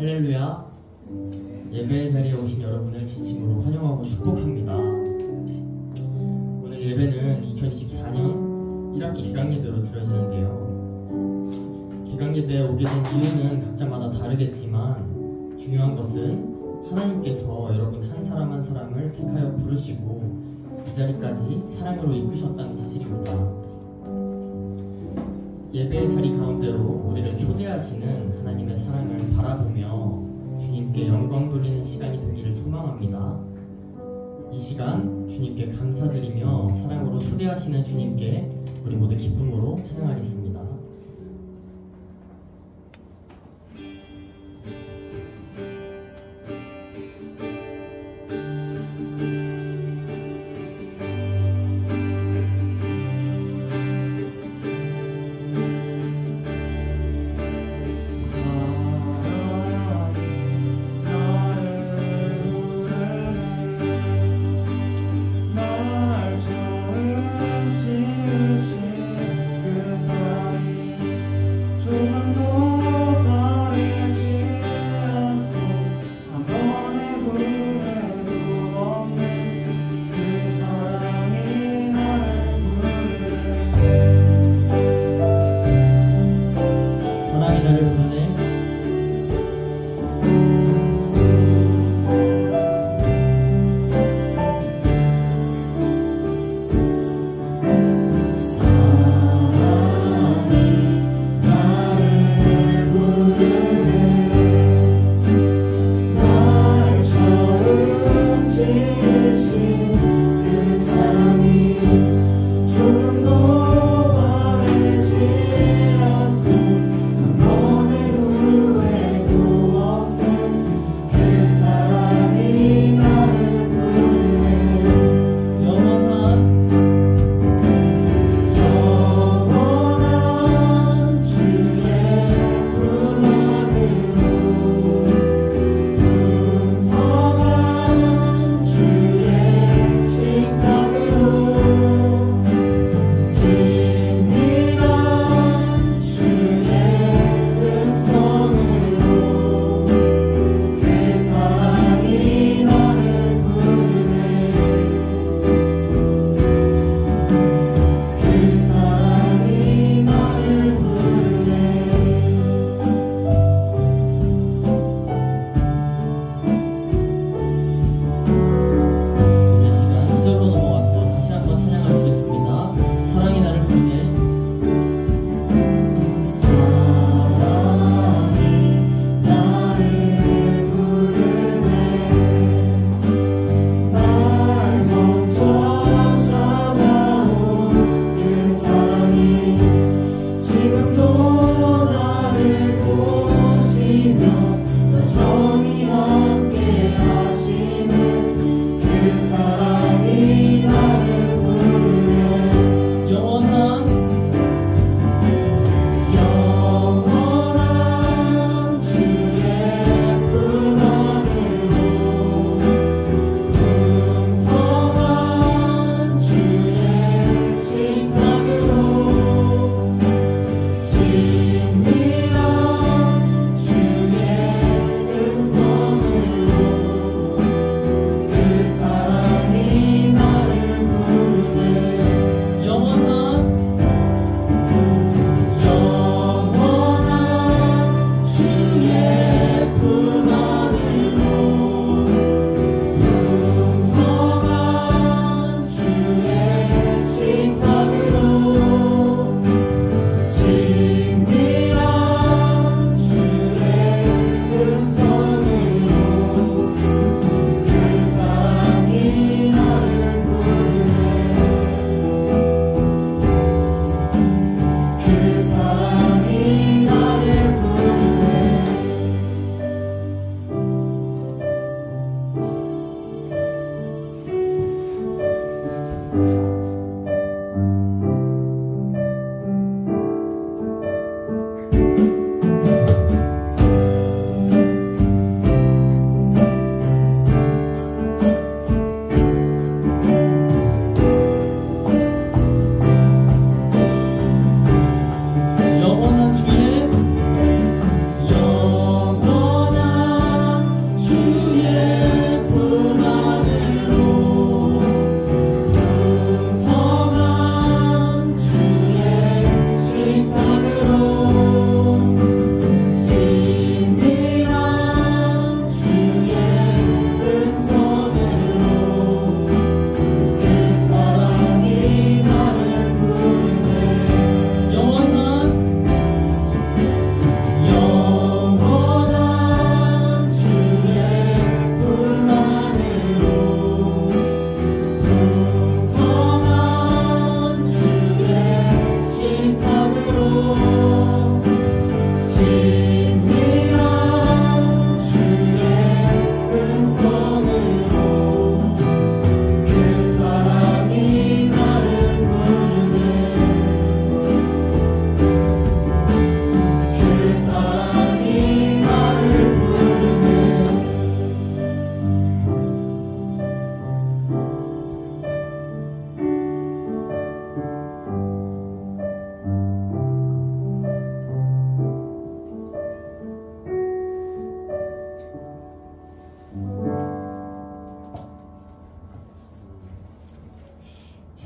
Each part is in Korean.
할렐루야. 예배의 자리에 오신 여러분을 진심으로 환영하고 축복합니다. 오늘 예배는 2024년 1학기 개강예배로 드려지는데요. 개강예배에 오게 된 이유는 각자마다 다르겠지만 중요한 것은 하나님께서 여러분 한 사람 한 사람을 택하여 부르시고 이 자리까지 사랑으로 이끄셨다는 사실입니다. 예배의 자리 가운데로 우리를 초대하시는 하나님의 사랑을 바라보며 주님께 영광 돌리는 시간이 되기를 소망합니다. 이 시간 주님께 감사드리며 사랑으로 초대하시는 주님께 우리 모두 기쁨으로 찬양하겠습니다. 날 처음 지으신 그 사랑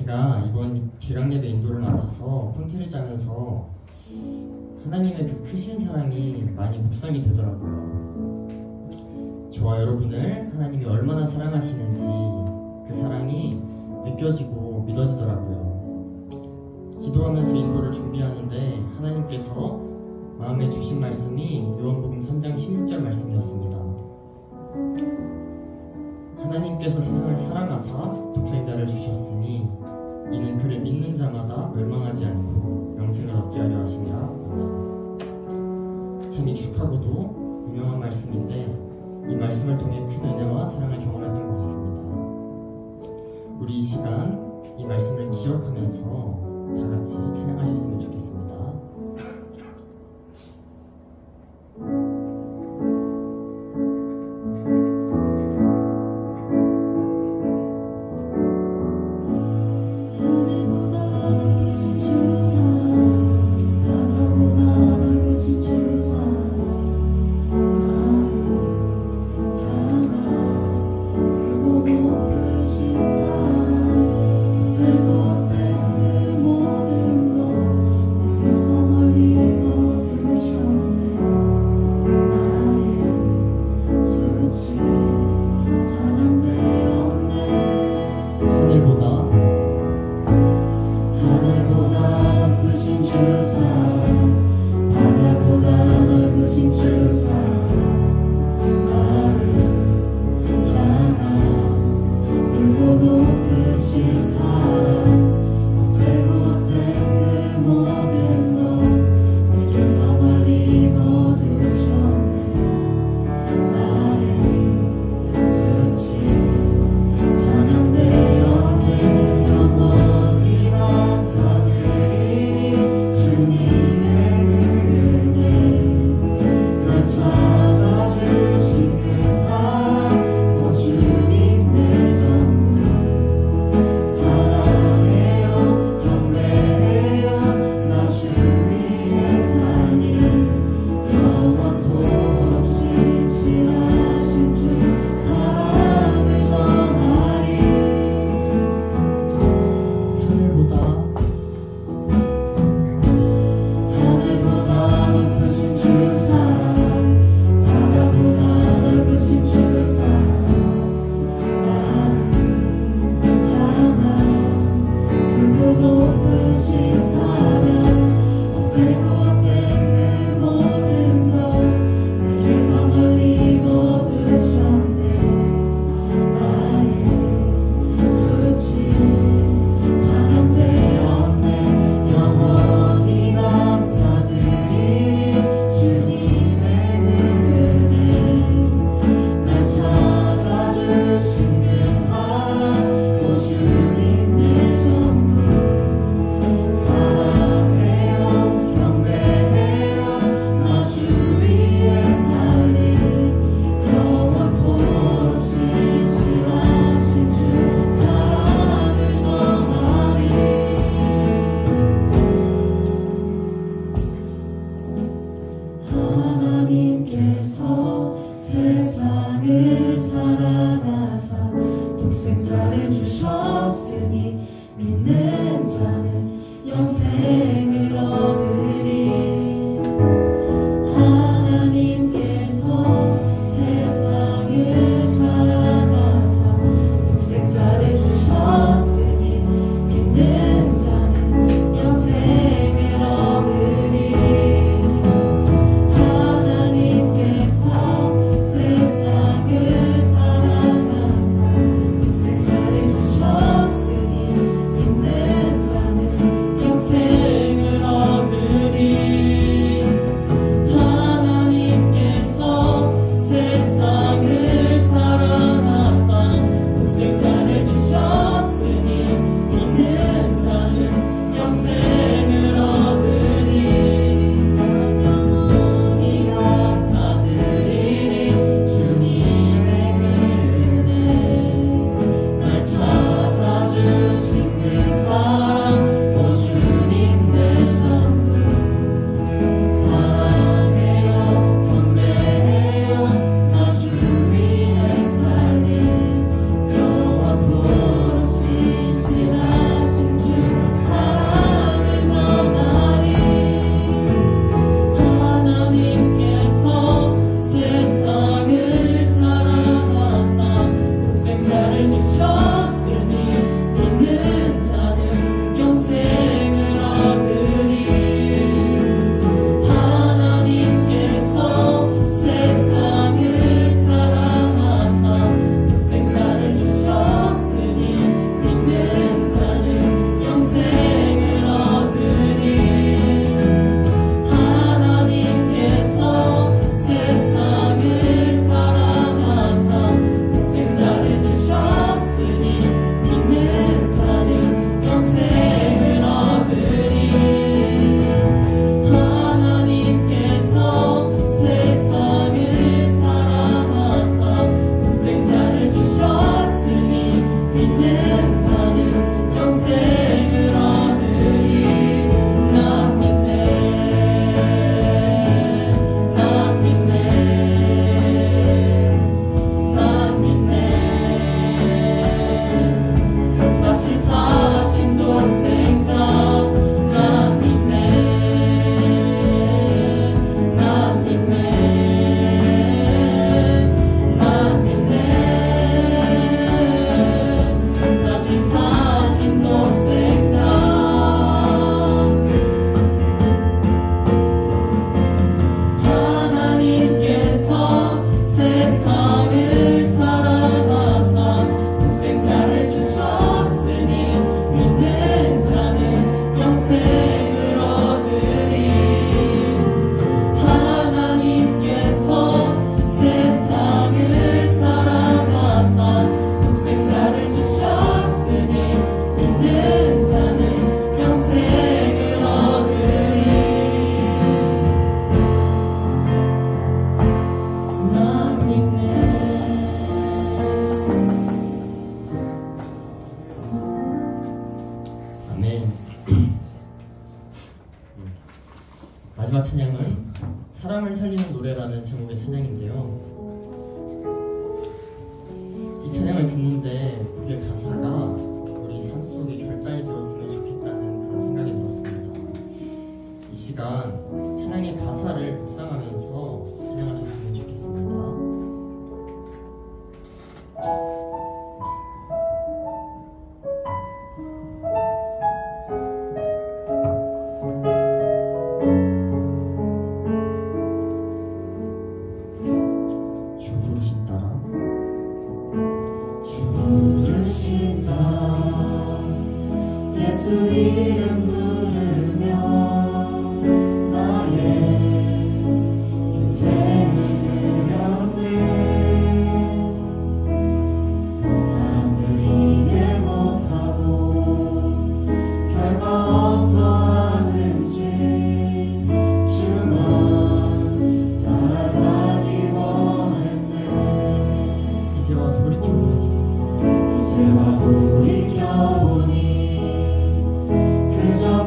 제가 이번 개강예배 인도를 맡아서 폰티를 짜면서 하나님의 그 크신 사랑이 많이 묵상이 되더라고요. 저와 여러분을 하나님이 얼마나 사랑하시는지 그 사랑이 느껴지고 믿어지더라고요. 기도하면서 인도를 준비하는데 하나님께서 마음에 주신 말씀이 요한복음 3장 16절 말씀이었습니다. 하나님께서 세상을 사랑하사 독생자를 주셨으니 이는 그를 믿는 자마다 멸망하지 않고 영생을 얻게 하려 하심이라. 참 익숙하고도 유명한 말씀인데 이 말씀을 통해 큰 은혜와 사랑을 경험했던 것 같습니다. 우리 이 시간 이 말씀을 기억하면서 다 같이 찬양하셨으면 좋겠습니다. 아멘. 마지막 찬양은 사람을 살리는 노래라는 제목의 찬양인데요. 이 찬양을 듣는데 그의 가사가 우리 삶 속에 결단이 되었으면 좋겠다는 그런 생각이 들었습니다. 이 시간 찬양의 가사를 묵상하면서 찬양하셨으면 좋겠습니다. 예수 이름 부르며 나의 인생을 드렸네. 사람들이 이해 못하고 결과 어떠하든지 주만 따라가기 원했네. 이제와 돌이켜보니 그저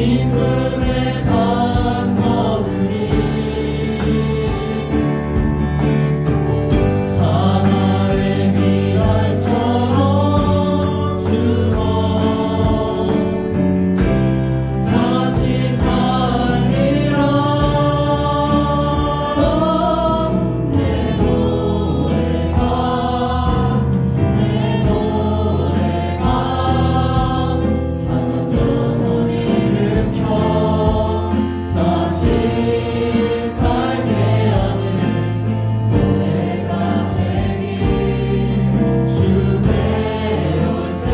기쁨에 단 거두리 하늘의 미랄처럼 주어 다시 살리라 내 노래가 상한 영혼 일으켜 다시 살게 하는 노래가 되니 주 내올 때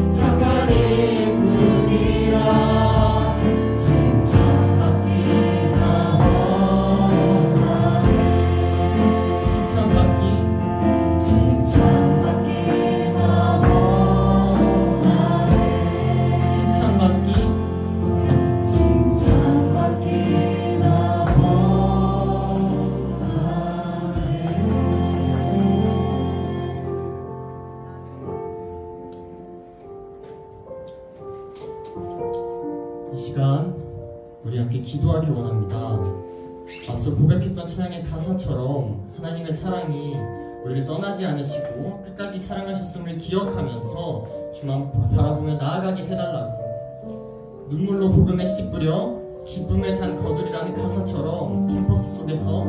착한 인뿐이라 칭찬받기나 원하네 칭찬받기 칭찬받기나 원하네 칭찬받기 칭찬받기나 이 시간 우리 함께 기도하길 원합니다. 앞서 고백했던 찬양의 가사처럼 하나님의 사랑이 우리를 떠나지 않으시고 끝까지 사랑하셨음을 기억하면서 주만 바라보며 나아가게 해달라고 눈물로 복음에 씨 뿌려 기쁨에 단 거두리라는 가사처럼 캠퍼스 속에서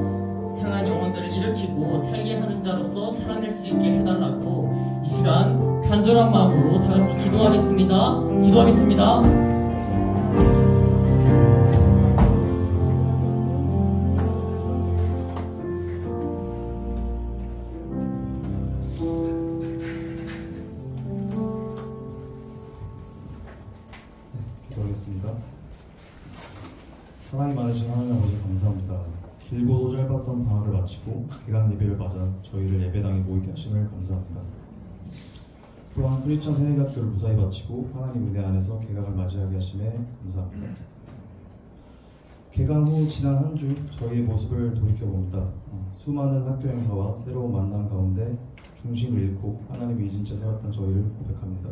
상한 영혼들을 일으키고 살게 하는 자로서 살아낼 수 있게 해달라고 이 시간 간절한 마음으로 다 같이 기도하겠습니다. 기도하겠습니다. 기도하겠습니다. 사랑이 많으신 하나님 아버지 감사합니다. 길고도 짧았던 방학을 마치고 개강 예배를 맞아 저희를 예배당에 모이게 하심을 감사합니다. 또한 크리스천 새내기학교를 무사히 마치고 하나님 은혜 안에서 개강을 맞이하게 하심에 감사합니다. 개강 후 지난 한 주 저희의 모습을 돌이켜봅니다. 수많은 학교 행사와 새로운 만남 가운데 중심을 잃고 하나님을 잊은 채 살았던 저희를 고백합니다.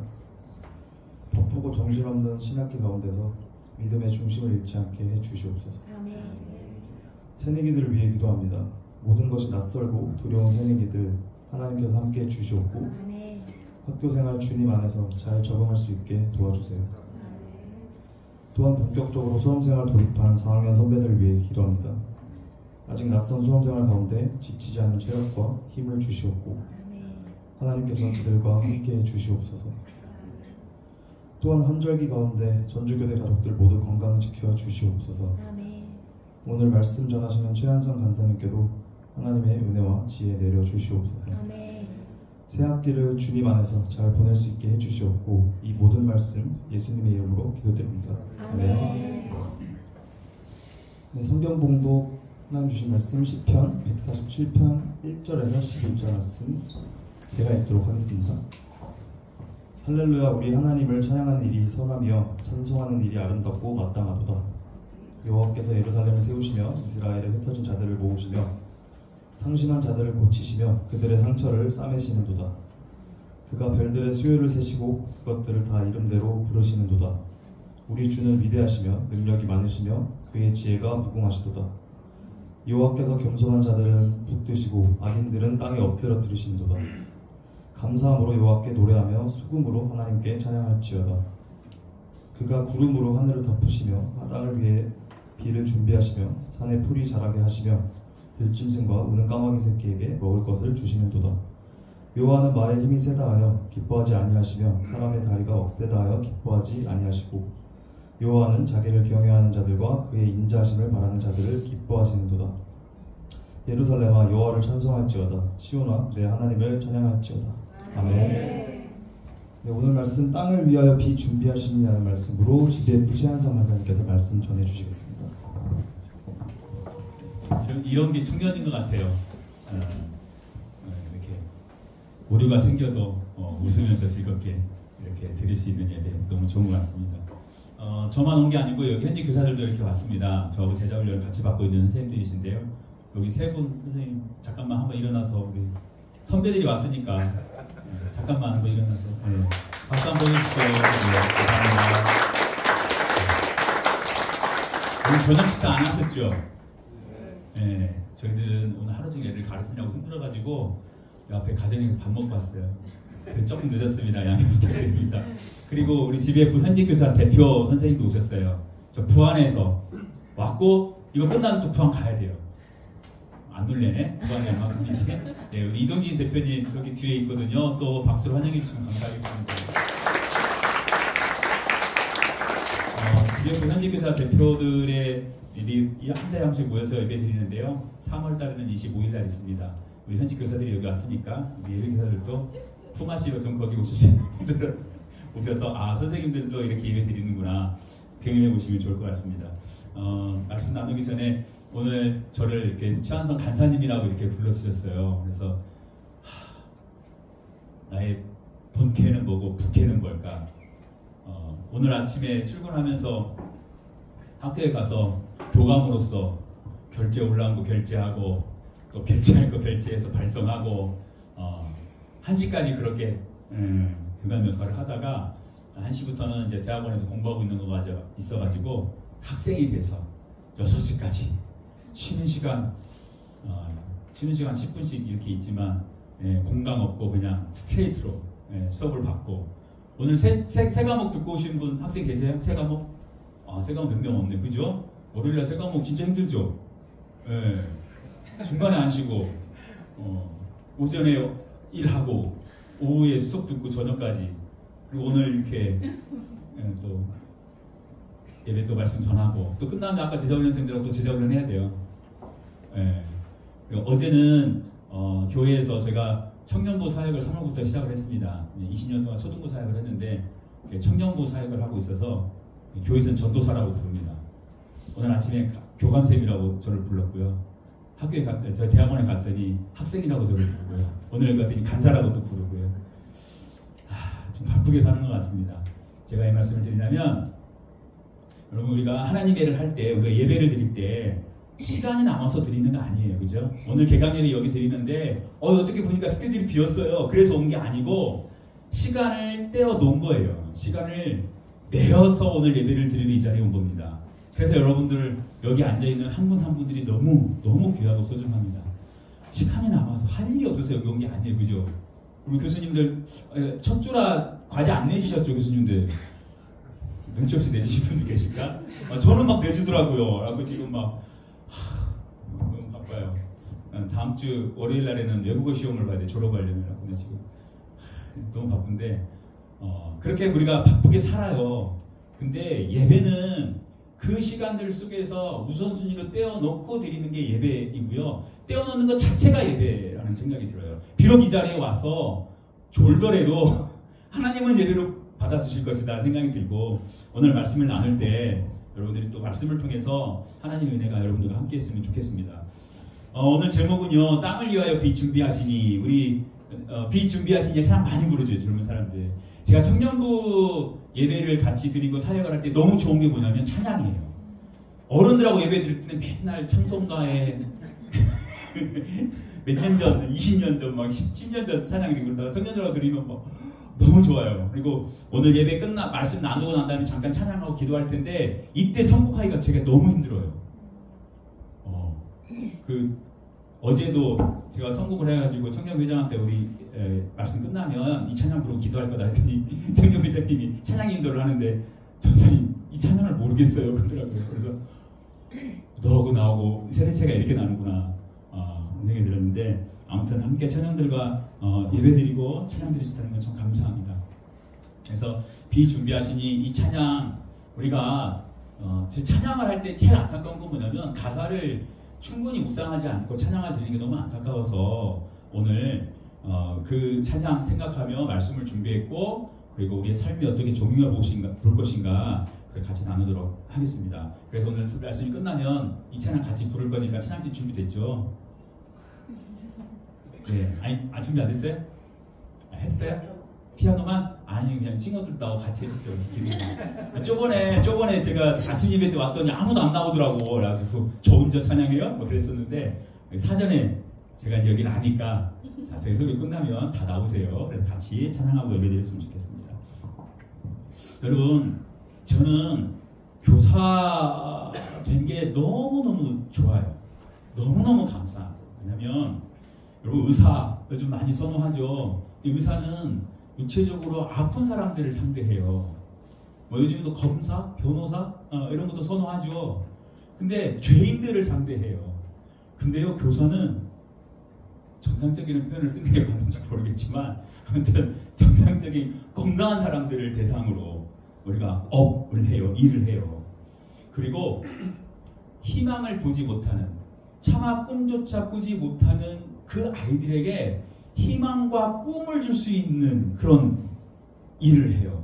바쁘고 정신없는 신학기 가운데서 믿음의 중심을 잃지 않게 해주시옵소서. 아멘. 새내기들을 위해 기도합니다. 모든 것이 낯설고 두려운 새내기들 하나님께서 함께 해주시옵고 아멘. 학교생활 주님 안에서 잘 적응할 수 있게 도와주세요. 또한 본격적으로 수험생활 돌입한 4학년 선배들을 위해 기도합니다. 아직 낯선 수험생활 가운데 지치지 않는 체력과 힘을 주시옵고 아멘. 하나님께서 그들과 함께 해주시옵소서. 또한 한절기 가운데 전주교대 가족들 모두 건강 지켜 주시옵소서. 아멘. 오늘 말씀 전하시는 최한성 간사님께도 하나님의 은혜와 지혜 내려 주시옵소서. 아멘. 새 학기를 주님 안에서 잘 보낼 수 있게 해주시옵고 이 모든 말씀 예수님의 이름으로 기도드립니다. 아멘. 네, 성경 봉독 하나님 주신 말씀 시편 147편 1절에서 11절 말씀 제가 읽도록 하겠습니다. 할렐루야. 우리 하나님을 찬양하는 일이 선하며 찬송하는 일이 아름답고 마땅하도다. 여호와께서 예루살렘을 세우시며 이스라엘에 흩어진 자들을 모으시며 상심한 자들을 고치시며 그들의 상처를 싸매시는도다. 그가 별들의 수요를 세시고 그것들을 다 이름대로 부르시는도다. 우리 주는 위대하시며 능력이 많으시며 그의 지혜가 무궁하시도다. 여호와께서 겸손한 자들은 붙드시고 악인들은 땅에 엎드려 들으시는도다. 감사함으로 여호와께 노래하며 수금으로 하나님께 찬양할지어다. 그가 구름으로 하늘을 덮으시며 땅을 위해 비를 준비하시며 산에 풀이 자라게 하시며 들짐승과 우는 까마귀 새끼에게 먹을 것을 주시는도다. 여호와는 말에 힘이 세다 하여 기뻐하지 아니하시며 사람의 다리가 억세다 하여 기뻐하지 아니하시고 여호와는 자기를 경외하는 자들과 그의 인자하심을 바라는 자들을 기뻐하시는도다. 예루살렘아 여호와를 찬송할지어다. 시온아 내 하나님을 찬양할지어다. 아멘. 네, 오늘 말씀 땅을 위하여 비 준비하시느냐는 말씀으로 GBF 최한성 간사님께서 말씀 전해주시겠습니다. 이런 게 청년인 것 같아요. 이렇게 오류가 생겨도 웃으면서 즐겁게 이렇게 드릴 수 있는 예배 너무 좋은 것 같습니다. 저만 온 게 아니고 여기 현지 교사들도 이렇게 왔습니다. 저하고 제자 훈련을 같이 받고 있는 선생님들이신데요. 여기 세 분 선생님 잠깐만 한번 일어나서 우리 선배들이 왔으니까 잠깐만 한번 일어나서 박수 한번 해주세요. 네, 감사합니다. 저녁 식사 안 하셨죠? 네. 저희들은 오늘 하루 종일 애들 가르치냐고 힘들어가지고 앞에 가정에서 밥 먹고 왔어요. 그래서 조금 늦었습니다. 양해 부탁드립니다. 그리고 우리 GBF 현직 교사 대표 선생님도 오셨어요. 저 부안에서 왔고 이거 끝나면 또 부안 가야 돼요. 안 놀래네? 부안이 얼마큼이지? 네, 우리 이동진 대표님 저기 뒤에 있거든요. 또 박수로 환영해 주시면 감사하겠습니다. GBF 현직 교사 대표들의 한 달에 한 번씩 모여서 예배 드리는데요. 3월 달에는 25일 날 있습니다. 우리 현직 교사들이 여기 왔으니까 우리 예배 교사들도 품앗이로 좀 거기 오시는 분들은 오셔서 선생님들도 이렇게 예배 드리는구나 경험해 보시면 좋을 것 같습니다. 말씀 나누기 전에 오늘 저를 이렇게 최한성 간사님이라고 이렇게 불러주셨어요. 그래서 나의 본캐는 뭐고 부캐는 뭘까? 오늘 아침에 출근하면서 학교에 가서 교감으로서 결제 올라온 거 결제하고 또 결제할 거 결제해서 발송하고 1시까지 그렇게 교감 역할을 하다가 1시부터는 이제 대학원에서 공부하고 있는 거가 있어가지고 학생이 돼서 6시까지 쉬는 시간 10분씩 이렇게 있지만 공강 없고 그냥 스트레이트로 수업을 받고 오늘 세 과목 듣고 오신 분 학생 계세요? 세 과목? 세 과목 몇 명 없네, 그죠? 월요일날 세 과목 진짜 힘들죠? 중간에 안 쉬고 오전에 일하고 오후에 수업 듣고 저녁까지 그리고 오늘 이렇게 또 예배 또 말씀 전하고 또 끝나면 아까 제자훈련생들하고 또 제자훈련 해야 돼요. 그리고 어제는 교회에서 제가 청년부 사역을 3월부터 시작을 했습니다. 20년 동안 초등부 사역을 했는데 청년부 사역을 하고 있어서 교회에서는 전도사라고 부릅니다. 오늘 아침에 교감쌤이라고 저를 불렀고요. 학교에 저 대학원에 갔더니 학생이라고 저를 부르고요. 오늘 갔더니 간사라고 또 부르고요. 좀 바쁘게 사는 것 같습니다. 제가 이 말씀을 드리냐면 여러분 우리가 하나님 예를 할 때 우리가 예배를 드릴 때 시간이 남아서 드리는 거 아니에요, 그죠? 오늘 개강예를 여기 드리는데 어떻게 보니까 스케줄이 비었어요. 그래서 온 게 아니고 시간을 떼어 놓은 거예요. 시간을 내어서 오늘 예배를 드리는 이 자리에 온 겁니다. 그래서 여러분들 여기 앉아있는 한 분 한 분들이 너무 귀하고 소중합니다. 시간이 남아서 할 일이 없어서 여기 온 게 아니에요, 그죠? 우리 교수님들 첫 주라 과제 안 내주셨죠, 교수님들? 눈치 없이 내주신 분들 계실까? 저는 막 내주더라고요. 라고 지금 막 너무 바빠요. 다음 주 월요일 날에는 외국어 시험을 봐야 돼, 졸업하려면. 근데 지금 너무 바쁜데 그렇게 우리가 바쁘게 살아요. 근데 예배는 그 시간들 속에서 우선순위로 떼어놓고 드리는 게 예배이고요. 떼어놓는 것 자체가 예배라는 생각이 들어요. 비록 이 자리에 와서 졸더라도 하나님은 예배로 받아주실 것이다 생각이 들고 오늘 말씀을 나눌 때 여러분들이 또 말씀을 통해서 하나님의 은혜가 여러분들과 함께 했으면 좋겠습니다. 오늘 제목은요. 땅을 위하여 빛 준비하시니 우리 빛 준비하시니 참 많이 부르죠. 젊은 사람들. 제가 청년부 예배를 같이 드리고 사역을 할 때 너무 좋은 게 뭐냐면 찬양이에요. 어른들하고 예배 드릴 때는 맨날 찬송가에 몇 년 전, 20년 전, 막 10년 전 찬양이 그러다가 청년들하고 드리면 막 너무 좋아요. 그리고 오늘 예배 말씀 나누고 난 다음에 잠깐 찬양하고 기도할 텐데 이때 선곡하기가 제가 너무 힘들어요. 어제도 제가 선곡을 해가지고 청년회장한테 우리 말씀 끝나면 이 찬양 부르고 기도할 거다 했더니 청년회장님이 찬양 인도를 하는데 전사님 이 찬양을 모르겠어요 그러더라고요. 그래서 너하고 나하고 세대차가 이렇게 나는구나 생각이 들었는데 아무튼 함께 청년들과 예배드리고 찬양 드릴 수 있다는 건 참 감사합니다. 그래서 비준비하시니 이 찬양 우리가 제 찬양을 할 때 제일 안타까운 건 뭐냐면 가사를 충분히 묵상하지 않고 찬양을 드리는 게 너무 안타까워서 오늘 그 찬양 생각하며 말씀을 준비했고 그리고 우리의 삶이 어떻게 조명해 볼 것인가 그걸 같이 나누도록 하겠습니다. 그래서 오늘 말씀이 끝나면 이 찬양 같이 부를 거니까 찬양팀 준비됐죠? 네, 아니 준비 안 됐어요? 했어요? 피아노만? 아니 그냥 싱어들도 같이 해줬죠. 저번에 제가 아침 예배 때 왔더니 아무도 안 나오더라고. 그래가지고 저 혼자 찬양해요? 뭐 그랬었는데 사전에 제가 이제 여기를 아니까 자, 저희 소개 끝나면 다 나오세요. 그래서 같이 찬양하고 예배 드렸으면 좋겠습니다. 여러분 저는 교사가 된 게 너무너무 좋아요. 너무너무 감사합니다. 왜냐면 여러분 의사 요즘 많이 선호하죠. 이 의사는 육체적으로 아픈 사람들을 상대해요. 뭐 요즘도 검사, 변호사 이런 것도 선호하죠. 근데 죄인들을 상대해요. 근데요 교사는 정상적인 표현을 쓰는 게 맞는지 모르겠지만 아무튼 정상적인 건강한 사람들을 대상으로 우리가 업을 해요. 일을 해요. 그리고 희망을 보지 못하는 차마 꿈조차 꾸지 못하는 그 아이들에게 희망과 꿈을 줄 수 있는 그런 일을 해요.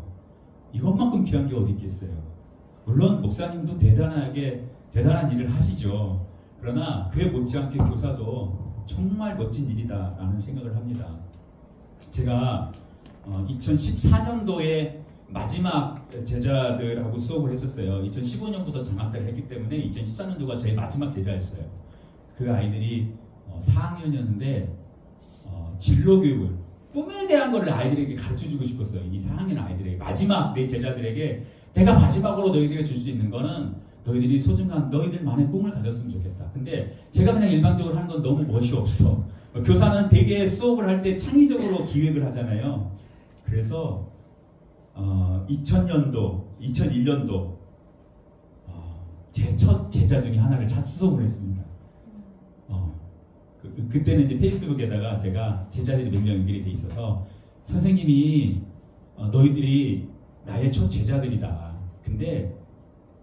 이것만큼 귀한 게 어디 있겠어요. 물론 목사님도 대단한 일을 하시죠. 그러나 그에 못지않게 교사도 정말 멋진 일이다라는 생각을 합니다. 제가 2014년도에 마지막 제자들하고 수업을 했었어요. 2015년부터 장학사를 했기 때문에 2014년도가 저희 마지막 제자였어요. 그 아이들이 4학년이었는데 진로교육을 꿈에 대한 거를 아이들에게 가르쳐주고 싶었어요. 이 4학년 아이들에게 마지막 내 제자들에게 내가 마지막으로 너희들에게 줄 수 있는 거는 너희들이 소중한 너희들만의 꿈을 가졌으면 좋겠다. 근데 제가 그냥 일방적으로 하는 건 너무 멋이 없어. 교사는 되게 수업을 할 때 창의적으로 기획을 하잖아요. 그래서 2000년도, 2001년도 제 첫 제자 중에 하나를 수석을 했습니다. 그때는 이제 페이스북에다가 제가 제자들이 몇 명 연결이 돼 있어서 선생님이 너희들이 나의 첫 제자들이다. 근데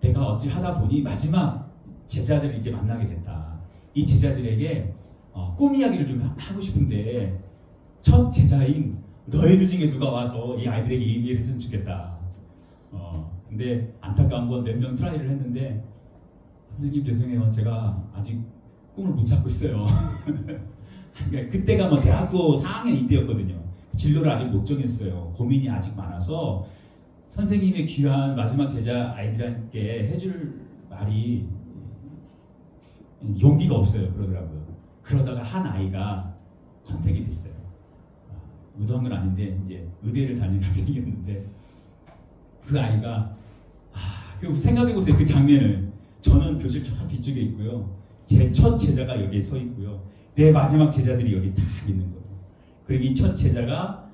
내가 어찌 하다 보니 마지막 제자들을 이제 만나게 됐다. 이 제자들에게 꿈 이야기를 좀 하고 싶은데 첫 제자인 너희들 중에 누가 와서 이 아이들에게 얘기를 했으면 좋겠다. 근데 안타까운 건 몇 명 트라이를 했는데 선생님 죄송해요. 제가 아직 꿈을 못 찾고 있어요. 그때가 뭐 대학교 4학년 이때였거든요. 진로를 아직 못 정했어요. 고민이 아직 많아서 선생님의 귀한 마지막 제자 아이들에게 해줄 말이 용기가 없어요. 그러더라고요. 그러다가 한 아이가 선택이 됐어요. 의도한 건 아닌데 이제 의대를 다니는 학생이었는데 그 아이가 생각해보세요. 그 장면을. 저는 교실 저 뒤쪽에 있고요. 제 첫 제자가 여기에 서 있고요. 내 마지막 제자들이 여기 다 있는 거예요. 그리고 이 첫 제자가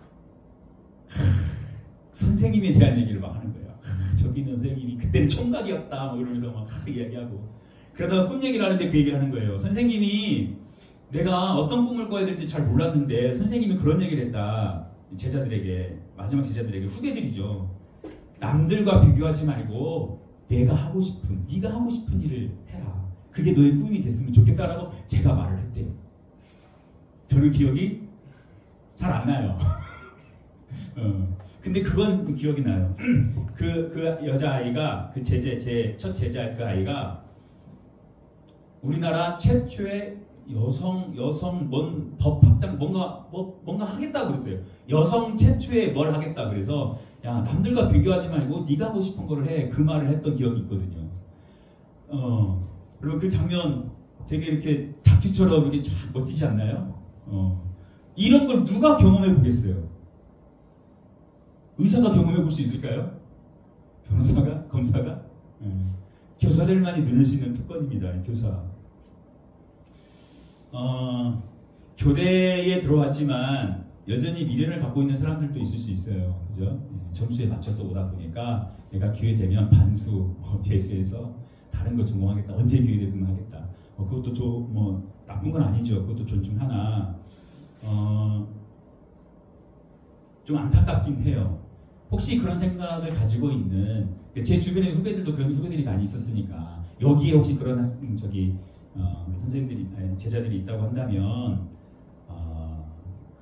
선생님에 대한 얘기를 막 하는 거예요. 저기 있는 선생님이 그때는 총각이었다 뭐 이러면서 막 이야기하고 그러다가 꿈 얘기를 하는데 그 얘기를 하는 거예요. 선생님이 내가 어떤 꿈을 꿔야 될지 잘 몰랐는데 선생님이 그런 얘기를 했다. 제자들에게, 마지막 제자들에게, 후배들이죠. 남들과 비교하지 말고 내가 하고 싶은, 네가 하고 싶은 일을 해라. 그게 너의 꿈이 됐으면 좋겠다라고 제가 말을 했대요. 저는 기억이 잘 안 나요. 근데 그건 기억이 나요. 그 여자아이가, 제 첫 제자 그 아이가 우리나라 최초의 여성 법학장 뭔가 하겠다고 그랬어요. 여성 최초의 뭘 하겠다 그래서 야 남들과 비교하지 말고 네가 하고 싶은 거를 해. 그 말을 했던 기억이 있거든요. 그리고 그 장면 되게 이렇게 다큐처럼 이렇게 쫙 멋지지 않나요? 이런 걸 누가 경험해 보겠어요? 의사가 경험해 볼 수 있을까요? 변호사가? 검사가? 교사들만이 누릴 수 있는 특권입니다. 교사. 교대에 들어왔지만 여전히 미련을 갖고 있는 사람들도 있을 수 있어요. 그죠? 점수에 맞춰서 오다 보니까 내가 기회 되면 반수, 재수해서 다른 거 전공하겠다. 언제 기회 되면 하겠다. 그것도 나쁜 건 아니죠. 그것도 존중하나 좀 안타깝긴 해요. 혹시 그런 생각을 가지고 있는 제 주변의 후배들도 그런 후배들이 많이 있었으니까 여기에 혹시 그런 선생님들이 제자들이 있다고 한다면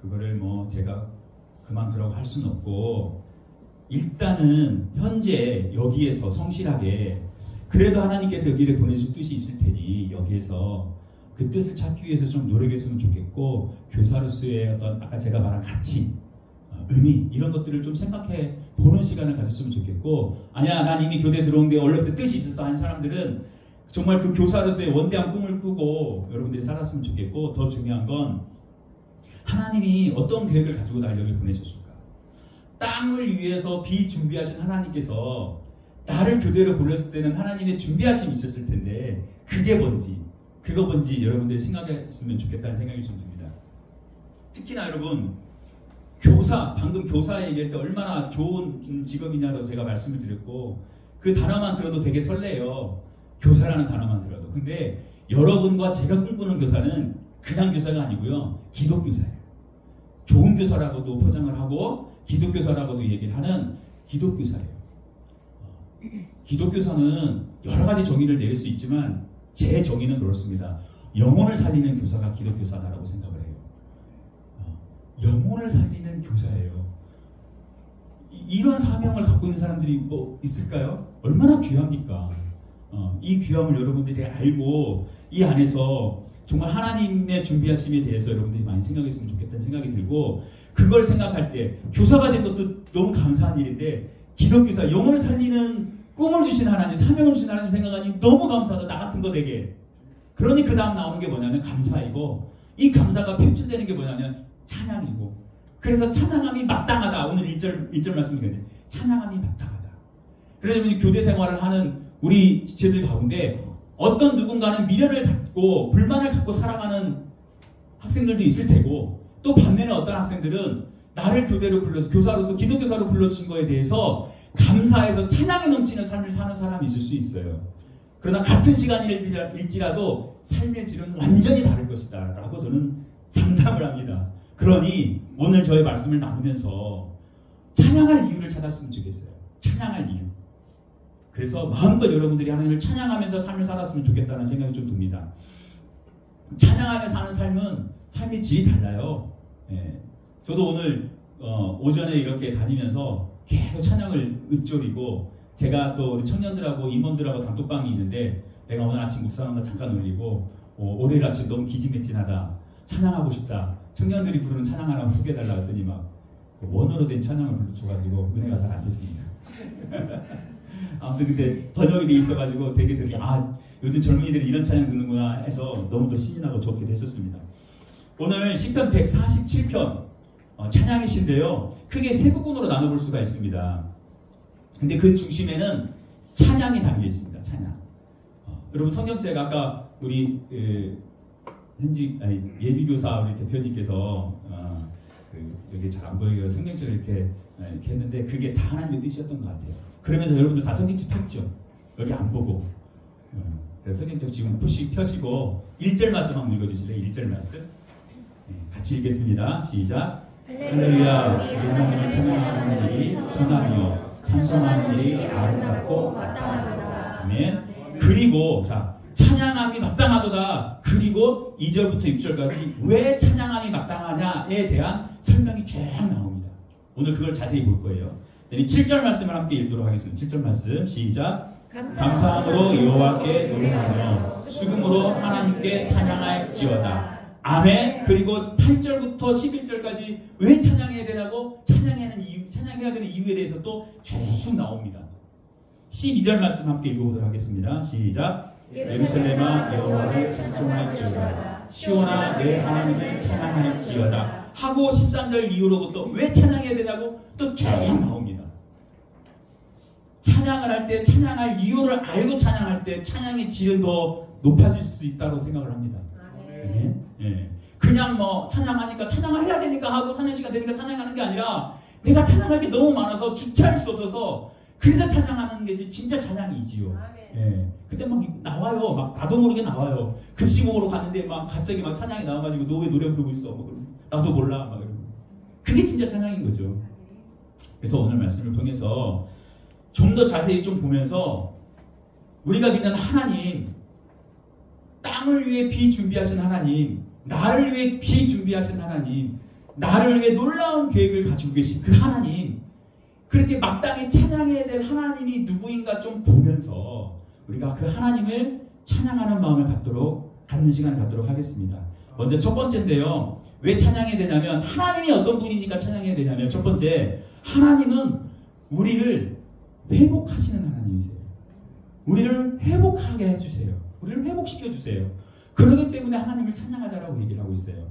그거를 제가 그만두라고 할 수는 없고 일단은 현재 여기에서 성실하게 그래도 하나님께서 여기를 보내줄 뜻이 있을 테니 여기에서 그 뜻을 찾기 위해서 좀 노력했으면 좋겠고 교사로서의 어떤 아까 제가 말한 가치, 의미 이런 것들을 좀 생각해 보는 시간을 가졌으면 좋겠고 아니야 난 이미 교대 들어온 게 원래부터 뜻이 있었어 하는 사람들은 정말 그 교사로서의 원대한 꿈을 꾸고 여러분들이 살았으면 좋겠고 더 중요한 건 하나님이 어떤 계획을 가지고 날 여기 보내셨을까? 땅을 위해서 비준비하신 하나님께서 나를 교대로 불렀을 때는 하나님의 준비하심이 있었을 텐데 그게 그거 뭔지 여러분들이 생각했으면 좋겠다는 생각이 좀 듭니다. 특히나 여러분 방금 교사 얘기할 때 얼마나 좋은 직업이냐고 제가 말씀을 드렸고 그 단어만 들어도 되게 설레요. 교사라는 단어만 들어도. 근데 여러분과 제가 꿈꾸는 교사는 그냥 교사가 아니고요. 기독교사예요. 좋은 교사라고도 포장을 하고 기독교사라고도 얘기를 하는 기독교사예요. 기독교사는 여러 가지 정의를 내릴 수 있지만 제 정의는 그렇습니다. 영혼을 살리는 교사가 기독교사다라고 생각을 해요. 영혼을 살리는 교사예요. 이런 사명을 갖고 있는 사람들이 뭐 있을까요? 얼마나 귀합니까? 이 귀함을 여러분들이 알고 이 안에서 정말 하나님의 준비하심에 대해서 여러분들이 많이 생각했으면 좋겠다는 생각이 들고 그걸 생각할 때 교사가 된 것도 너무 감사한 일인데 기독교사, 영혼을 살리는 꿈을 주신 하나님, 사명을 주신 하나님 생각하니 너무 감사하다. 나 같은 거 되게. 그러니 그 다음 나오는 게 뭐냐면 감사이고 이 감사가 표출되는 게 뭐냐면 찬양이고 그래서 찬양함이 마땅하다. 오늘 1절 말씀이거든요. 찬양함이 마땅하다. 그러면 교대 생활을 하는 우리 지체들 가운데 어떤 누군가는 미련을 갖고 불만을 갖고 살아가는 학생들도 있을 테고 또 반면에 어떤 학생들은 나를 교대로 불러서 교사로서 기독교사로 불러주신 거에 대해서 감사해서 찬양에 넘치는 삶을 사는 사람이 있을 수 있어요. 그러나 같은 시간일지라도 삶의 질은 완전히 다를 것이다 라고 저는 장담을 합니다. 그러니 오늘 저의 말씀을 나누면서 찬양할 이유를 찾았으면 좋겠어요. 찬양할 이유. 그래서 마음껏 여러분들이 하나님을 찬양하면서 삶을 살았으면 좋겠다는 생각이 좀 듭니다. 찬양하며 사는 삶은 삶의 질이 달라요. 예. 저도 오늘 오전에 이렇게 다니면서 계속 찬양을 읊조리고 제가 또 우리 청년들하고 임원들하고 단톡방이 있는데 내가 오늘 아침 묵상한 거 잠깐 올리고 월요일 아침 너무 기진맥진하다. 찬양하고 싶다. 청년들이 부르는 찬양 하나 소개해달라고 했더니 막 원어로 된 찬양을 불러줘가지고 은혜가 잘 안 됐습니다. 아무튼 근데 번역이 돼 있어가지고 되게 요즘 젊은이들이 이런 찬양 듣는구나 해서 너무 더 신이 나고 좋게 됐었습니다. 오늘 시편 147편 찬양이신데요. 크게 세 부분으로 나눠볼 수가 있습니다. 근데 그 중심에는 찬양이 담겨 있습니다. 찬양. 여러분 성경책 아까 우리 예비교사 우리 대표님께서 여기 잘 안 보이게 성경책을 이렇게 했는데 그게 다 하나님의 뜻이었던 것 같아요. 그러면서 여러분들 다 성경책 폈죠. 여기 안 보고. 그래서 성경책 지금 펴시고 1절 말씀 한번 읽어주실래요? 1절 말씀. 같이 읽겠습니다. 시작. 할렐루야. 우리 하나님을 찬양하는 일이 선하며 찬송하는 일이 아름답고 마땅하도다. 아멘. 그리고 찬양함이 마땅하도다. 그리고 2절부터 6절까지 왜 찬양함이 마땅하냐에 대한 설명이 쭉 나옵니다. 오늘 그걸 자세히 볼 거예요. 7절 말씀을 함께 읽도록 하겠습니다. 7절 말씀 시작. 감사함으로 여호와께 노래하며 수금으로 하나님께 찬양할지어다. 아멘. 그리고 8절부터 11절까지 왜 찬양해야 되냐고 찬양해야 되는 이유에 대해서 또 쭉 나옵니다. 12절 말씀 함께 읽어보도록 하겠습니다. 시작. 예루살렘아 여호와를 찬송할지어다. 시온아 내 하나님을 찬양할지어다. 하고 13절 이후로부터 왜 찬양해야 되냐고 또 쭉 나옵니다. 찬양을 할 때 찬양할 이유를 알고 찬양할 때 찬양의 질은 더 높아질 수 있다고 생각을 합니다. 예. 그냥 찬양하니까 찬양을 해야 되니까 하고 찬양 시간 되니까 찬양하는 게 아니라 내가 찬양할 게 너무 많아서 주체할 수 없어서 그래서 찬양하는 게 진짜 찬양이지요. 예. 그때 막 나와요. 막 나도 모르게 나와요. 급식 먹으러 갔는데 막 갑자기 막 찬양이 나와가지고 너 왜 노래 부르고 있어? 나도 몰라. 막 이러고. 그게 진짜 찬양인 거죠. 그래서 오늘 말씀을 통해서 좀 더 자세히 좀 보면서 우리가 믿는 하나님, 땅을 위해 비 준비하신 하나님, 나를 위해 비 준비하신 하나님, 나를 위해 놀라운 계획을 가지고 계신 그 하나님, 그렇게 마땅히 찬양해야 될 하나님이 누구인가 좀 보면서 우리가 그 하나님을 찬양하는 마음을 갖는 시간을 갖도록 하겠습니다. 먼저 첫 번째인데요. 왜 찬양해야 되냐면 하나님이 어떤 분이니까 찬양해야 되냐면 첫 번째, 하나님은 우리를 회복하시는 하나님이세요. 우리를 회복하게 해주세요. 우리를 회복시켜주세요. 그러기 때문에 하나님을 찬양하자라고 얘기를 하고 있어요.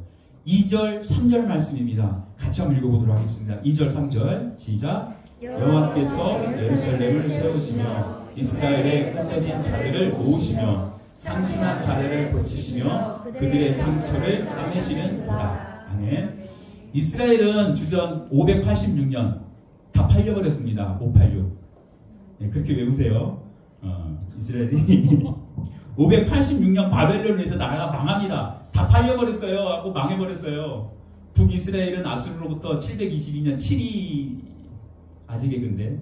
2절, 3절 말씀입니다. 같이 한번 읽어보도록 하겠습니다. 2절, 3절 시작. 여호와께서 예루살렘을 세우시며 이스라엘의 흩어진 자들을 모으시며 상심한 자들을 고치시며 그들의 상처를 싸매시는도다. 아멘. 이스라엘은 주전 586년 다 팔려버렸습니다. 586. 네, 그렇게 외우세요. 이스라엘이 586년 바벨론에서 나라가 망합니다. 다 팔려버렸어요. 하고 망해버렸어요. 북이스라엘은 아수르로부터 722년 7위 아직의 근데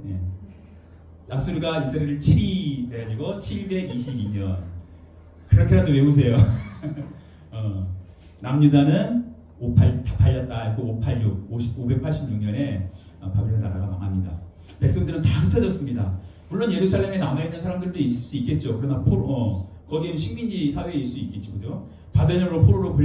아수르가 이스라엘을 7위 해가지고 722년 그렇게라도 외우세요. 남유다는 다 팔렸다. 586, 586년에 바벨론 나라가 망합니다. 백성들은 다 흩어졌습니다. 물론 예루살렘에 남아있는 사람들도 있을 수 있겠죠. 그러나 거기에는 식민지 사회일 수 있겠죠. 그죠? 바벨론으로 포로로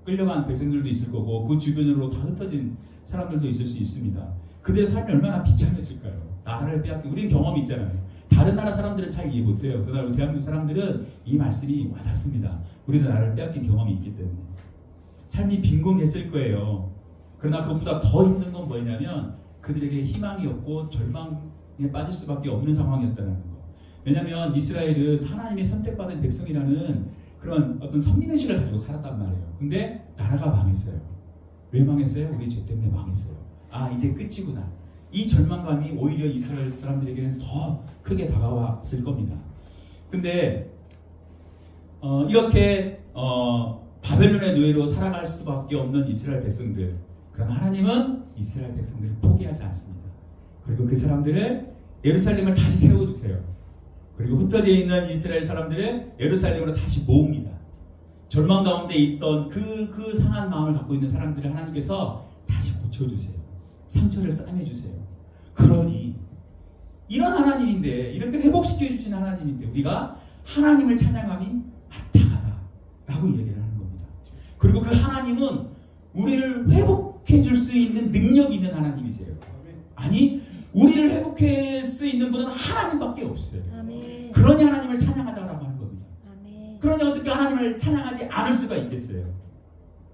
끌려간 백성들도 있을 거고 그 주변으로 다 흩어진 사람들도 있을 수 있습니다. 그들의 삶이 얼마나 비참했을까요? 나라를 빼앗기 우리는 경험이 있잖아요. 다른 나라 사람들은 잘 이해 못해요. 그러나 우리 대한민국 사람들은 이 말씀이 와닿습니다. 우리도 나라를 빼앗긴 경험이 있기 때문에 삶이 빈곤했을 거예요. 그러나 그것보다 더 힘든 건 뭐냐면 그들에게 희망이 없고 절망에 빠질 수밖에 없는 상황이었다는 거. 왜냐하면 이스라엘은 하나님의 선택받은 백성이라는 그런 어떤 선민의식을 가지고 살았단 말이에요. 근데 나라가 망했어요. 왜 망했어요? 우리 죄 때문에 망했어요. 아, 이제 끝이구나. 이 절망감이 오히려 이스라엘 사람들에게는 더 크게 다가왔을 겁니다. 근데 이렇게 바벨론의 노예로 살아갈 수밖에 없는 이스라엘 백성들. 그러나 하나님은 이스라엘 백성들을 포기하지 않습니다. 그리고 그 사람들을 예루살렘을 다시 세워주세요. 그리고 흩어져 있는 이스라엘 사람들을 예루살렘으로 다시 모읍니다. 절망 가운데 있던 그 상한 마음을 갖고 있는 사람들을 하나님께서 다시 고쳐주세요. 상처를 싸매주세요. 그러니 이런 하나님인데 이렇게 회복시켜주시는 하나님인데 우리가 하나님을 찬양함이 마땅하다라고 얘기를 하는 겁니다. 그리고 그 하나님은 우리를 회복해줄 수 있는 능력이 있는 하나님이세요. 아니 우리를 회복할 수 있는 분은 하나님밖에 없어요. 아멘. 그러니 하나님을 찬양하자라고 하는 겁니다. 아멘. 그러니 어떻게 하나님을 찬양하지 않을 수가 있겠어요?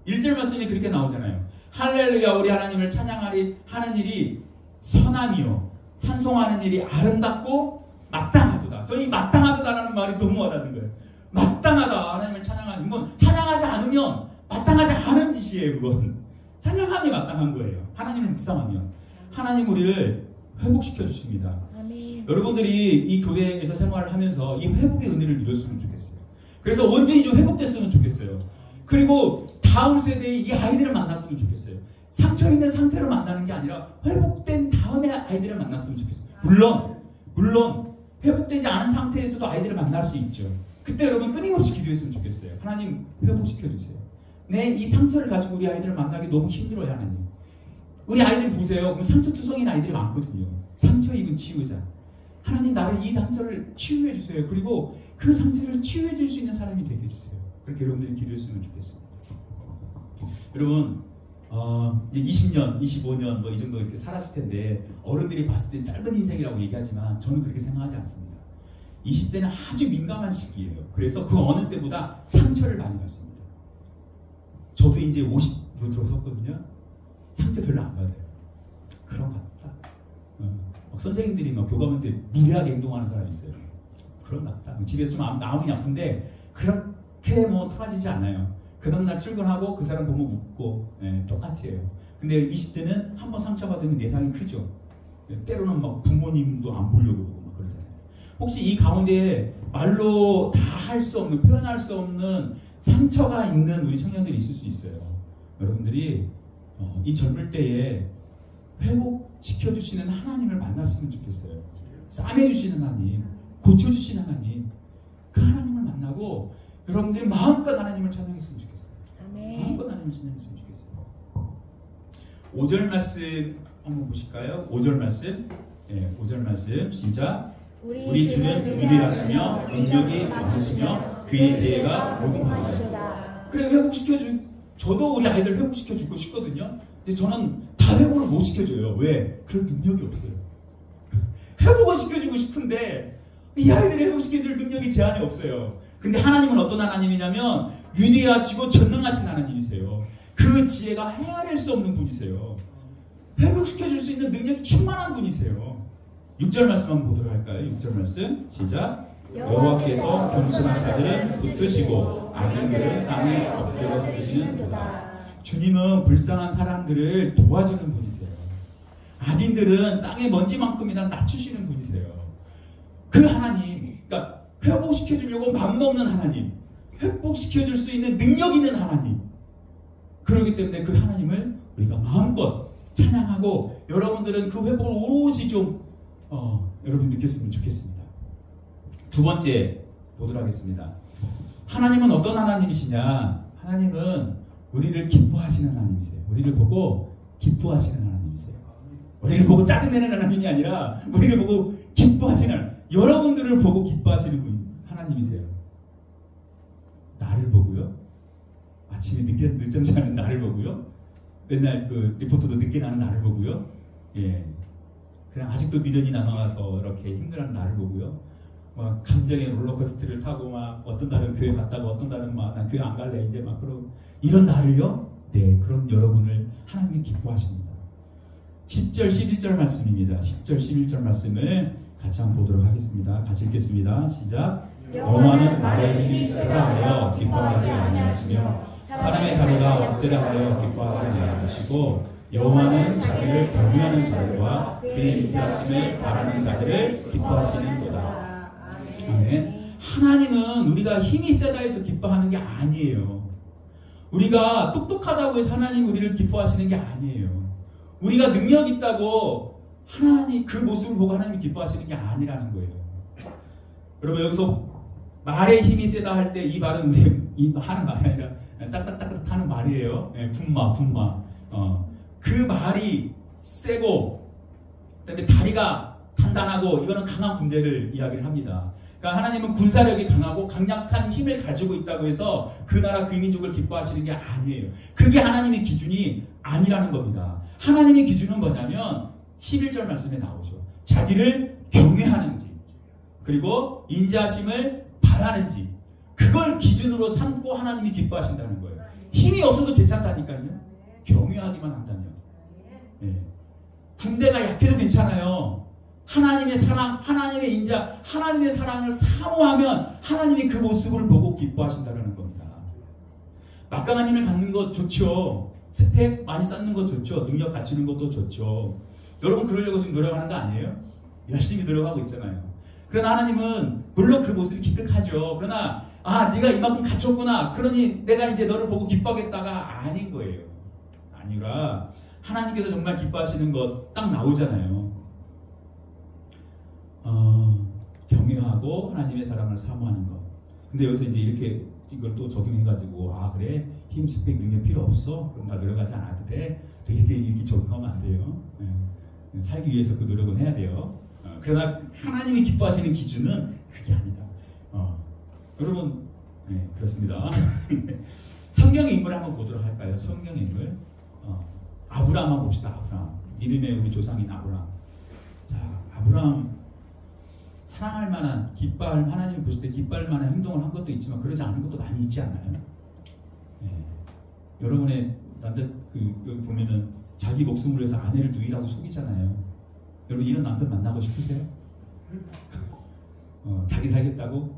1절 말씀이 그렇게 나오잖아요. 할렐루야 우리 하나님을 찬양하리 하는 일이 선함이요 찬송하는 일이 아름답고 마땅하도다. 저는 이 마땅하도다라는 말이 너무 와닿는 거예요. 마땅하다. 하나님을 찬양하는 건 찬양하지 않으면 마땅하지 않은 짓이에요. 그건 찬양함이 마땅한 거예요. 하나님을 묵상하면 하나님 우리를 회복시켜 주십니다. 아멘. 여러분들이 이 교회에서 생활을 하면서 이 회복의 은혜를 누렸으면 좋겠어요. 그래서 온전히 좀 회복됐으면 좋겠어요. 그리고 다음 세대의 이 아이들을 만났으면 좋겠어요. 상처 있는 상태로 만나는 게 아니라 회복된 다음에 아이들을 만났으면 좋겠어요. 물론 회복되지 않은 상태에서도 아이들을 만날 수 있죠. 그때 여러분 끊임없이 기도했으면 좋겠어요. 하나님 회복시켜 주세요. 내 이 상처를 가지고 우리 아이들을 만나기 너무 힘들어요. 하나님. 우리 아이들 보세요. 그럼 상처투성인 아이들이 많거든요. 상처 입은 치유자. 하나님 나를 이 상처를 치유해 주세요. 그리고 그 상처를 치유해 줄 수 있는 사람이 되게 해주세요. 그렇게 여러분들이 기도했으면 좋겠습니다. 여러분 이제 20년, 25년 뭐 이 정도 이렇게 살았을 텐데 어른들이 봤을 때 짧은 인생이라고 얘기하지만 저는 그렇게 생각하지 않습니다. 20대는 아주 민감한 시기예요. 그래서 그 어느 때보다 상처를 많이 받습니다. 저도 이제 50으로 들어섰거든요. 상처 별로 안 받아요. 그런 것 같다. 선생님들이 막 교감할 때 무례하게 행동하는 사람이 있어요. 그런 것 같다. 집에서 좀 마음이 아픈데 그렇게 뭐 통하지지 않아요. 그 다음날 출근하고 그 사람 보면 웃고 똑같이 해요. 근데 20대는 한번 상처받으면 내상이 크죠. 때로는 막 부모님도 안 보려고 그러고 막 그러잖아요. 혹시 이 가운데 말로 다 할 수 없는, 표현할 수 없는 상처가 있는 우리 청년들이 있을 수 있어요. 여러분들이 이 젊을 때에 회복시켜주시는 하나님을 만났으면 좋겠어요. 싸매주시는 하나님, 고쳐주시는 하나님, 그 하나님을 만나고 여러분들이 마음껏 하나님을 찬양했으면 좋겠어요. 아멘. 마음껏 하나님을 찬양했으면 좋겠어요. 5절 말씀 한번 보실까요? 5절 말씀. 5절 말씀 시작. 우리 주는 위대하시며 능력이 많으시며 그의 지혜가 무궁하시도다. 그래 저도 우리 아이들 회복시켜주고 싶거든요. 근데 저는 다 회복을 못 시켜줘요. 왜? 그런 능력이 없어요. 회복을 시켜주고 싶은데 이 아이들을 회복시켜줄 능력이 제한이 없어요. 근데 하나님은 어떤 하나님이냐면 위대하시고 전능하신 하나님이세요. 그 지혜가 헤아릴 수 없는 분이세요. 회복시켜줄 수 있는 능력이 충만한 분이세요. 6절 말씀 한번 보도록 할까요? 6절 말씀 시작. 여호와께서 겸손한 자들은 붙드시고 악인들은 땅에 엎드려 드시는도다. 주님은 불쌍한 사람들을 도와주는 분이세요. 악인들은 땅의 먼지만큼이나 낮추시는 분이세요. 그 하나님, 그러니까 회복시켜주려고 맘먹는 하나님, 회복시켜줄 수 있는 능력 있는 하나님. 그렇기 때문에 그 하나님을 우리가 마음껏 찬양하고 여러분들은 그 회복을 오롯이 좀 여러분 느꼈으면 좋겠습니다. 두 번째 보도록 하겠습니다. 하나님은 어떤 하나님이시냐? 하나님은 우리를 기뻐하시는 하나님이세요. 우리를 보고 기뻐하시는 하나님이세요. 우리를 보고 짜증내는 하나님이 아니라 우리를 보고 기뻐하시는, 여러분들을 보고 기뻐하시는 분 하나님이세요. 나를 보고요. 아침에 늦잠 자는 나를 보고요. 맨날 그 리포터도 늦게 나는 나를 보고요. 예, 그냥 아직도 미련이 남아서 이렇게 힘들어하는 나를 보고요. 막 감정의 롤러코스터를 타고 막 어떤 날은 교회 갔다가 어떤 날은 막 난 교회 안 갈래 이제 막 그러고 이런 나를요. 네, 그런 여러분을 하나님이 기뻐하십니다. 10절 11절 말씀입니다. 10절 11절 말씀을 같이 한번 보도록 하겠습니다. 같이 읽겠습니다. 시작. 여호와는 말에 힘이 세다 하여 기뻐하지 아니하시며 사람의 다리가 없애라 하여 기뻐하지 아니하시고 여호와는 자기를 경외하는 자들과 그의 인자하심을 바라는 자들을 기뻐하시는도다. 아멘. 하나님은 우리가 힘이 세다 해서 기뻐하는 게 아니에요. 우리가 똑똑하다고 해서 하나님 우리를 기뻐하시는 게 아니에요. 우리가 능력 있다고 하나님 그 모습을 보고 하나님이 기뻐하시는 게 아니라는 거예요. 여러분 여기서 말에 힘이 세다 할 때 이 말은 우리 하는 말이 아니라 딱딱딱딱 하는 말이에요. 분마. 그 말이 세고 그다음에 다리가 단단하고 이거는 강한 군대를 이야기를 합니다. 그러니까 하나님은 군사력이 강하고 강력한 힘을 가지고 있다고 해서 그 나라 그 민족을 기뻐하시는 게 아니에요. 그게 하나님의 기준이 아니라는 겁니다. 하나님의 기준은 뭐냐면 11절 말씀에 나오죠. 자기를 경외하는지 그리고 인자하심을 바라는지 그걸 기준으로 삼고 하나님이 기뻐하신다는 거예요. 힘이 없어도 괜찮다니까요. 경외하기만 한다면. 네. 군대가 약해도 괜찮아요. 하나님의 사랑, 하나님의 인자, 하나님의 사랑을 사모하면 하나님이 그 모습을 보고 기뻐하신다는 겁니다. 막강한 힘을 갖는 것 좋죠. 스펙 많이 쌓는 것 좋죠. 능력 갖추는 것도 좋죠. 여러분 그러려고 지금 노력하는 거 아니에요? 열심히 노력하고 있잖아요. 그러나 하나님은 물론 그 모습이 기특하죠. 그러나 네가 이만큼 갖췄구나. 그러니 내가 이제 너를 보고 기뻐하겠다가 아닌 거예요. 아니라 하나님께서 정말 기뻐하시는 것 딱 나오잖아요. 경외하고 하나님의 사랑을 사모하는 것. 근데 여기서 이제 이렇게 이걸 또 적용해가지고 그래 힘 스펙 능력 필요 없어. 그럼 나 노력하지 않아도 돼. 이렇게 적용하면 안 돼요. 네. 살기 위해서 그 노력은 해야 돼요. 그러나 하나님이 기뻐하시는 기준은 그게 아니다. 여러분 그렇습니다. 성경의 인물을 한번 보도록 할까요? 성경의 인물 아브라함 한번 봅시다. 아브라함 믿음의 우리 조상인 아브라함. 자, 아브라함 사랑할 만한 기뻐할 하나님이 보실 때 기뻐할 만한 행동을 한 것도 있지만 그러지 않은 것도 많이 있지 않나요? 여러분의 남자 여기 보면은 자기 목숨을 위해서 아내를 누이라고 속이잖아요. 여러분 이런 남편 만나고 싶으세요? 자기 살겠다고?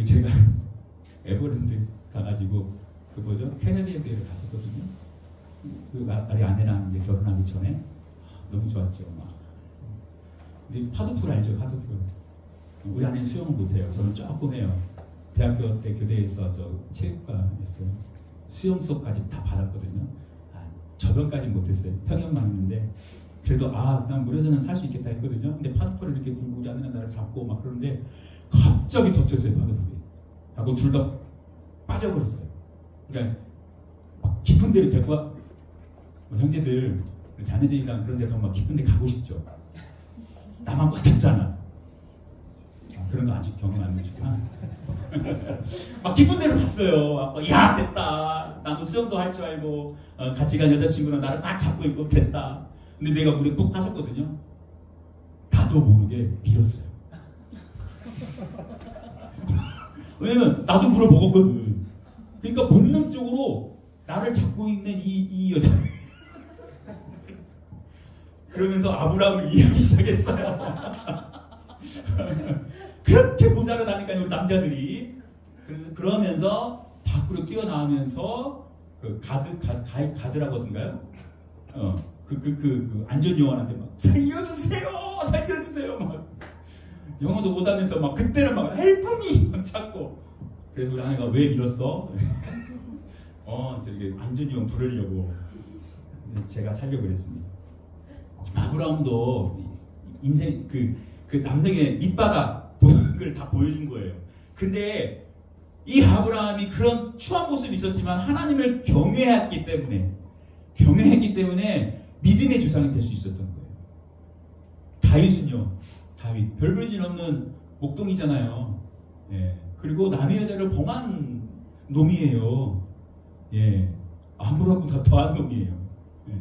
제가 에버랜드 가가지고 캐나디아 대회를 갔었거든요. 우리 아내랑 이제 결혼하기 전에 너무 좋았죠. 근데 파도풀 알죠? 파도풀. 우리 아내는 수영을 못해요. 저는 조금 해요. 대학교 때 교대에서 체육과였어요. 수영 수업까지 다 받았거든요. 저변까지는 못했어요. 평영만 했는데 그래도 그냥 물에서는 살 수 있겠다 했거든요. 근데 파도풀을 이렇게 불고 우리 아내는 나를 잡고 막 그러는데 갑자기 덮쳤어요. 파도풀이. 하고 둘 다 빠져버렸어요. 그러니까 막 깊은 데로 데리고 형제들 자매들이랑 그런 데 가면 막 깊은 데 가고 싶죠. 나만 꽉 찼잖아. 그런 거 아직 경험 안 해주구나. 막 깊은 데로 갔어요. 야 됐다. 나도 수영도 할 줄 알고 같이 간 여자친구랑 나를 꽉 잡고 있고 됐다. 근데 내가 물에 뚝 빠졌거든요. 나도 모르게 밀었어요. 왜냐면 나도 물을 먹었거든. 그러니까 본능적으로 나를 잡고 있는 이 여자. 그러면서 아브라함을 이해하기 시작했어요. 그렇게 모자라 다니까요, 우리 남자들이. 그러면서 밖으로 뛰어나오면서 그 가드라고 하던가요? 그 안전요원한테 막 살려주세요 막 영어도 못하면서 막 그때는 막 헬프미 막 찾고. 그래서 우리 아내가 왜 이랬어? 저기 안전요원 부르려고. 제가 살려고 그랬습니다. 아브라함도 인생 그 남성의 밑바닥을 다 보여준 거예요. 근데 이 아브라함이 그런 추한 모습이 있었지만 하나님을 경외했기 때문에 믿음의 조상이 될 수 있었던 거예요. 다윗은요, 다윗 별볼진 없는 목동이잖아요. 예. 그리고 남의 여자를 범한 놈이에요. 예. 아브라함보다 더한 놈이에요. 예.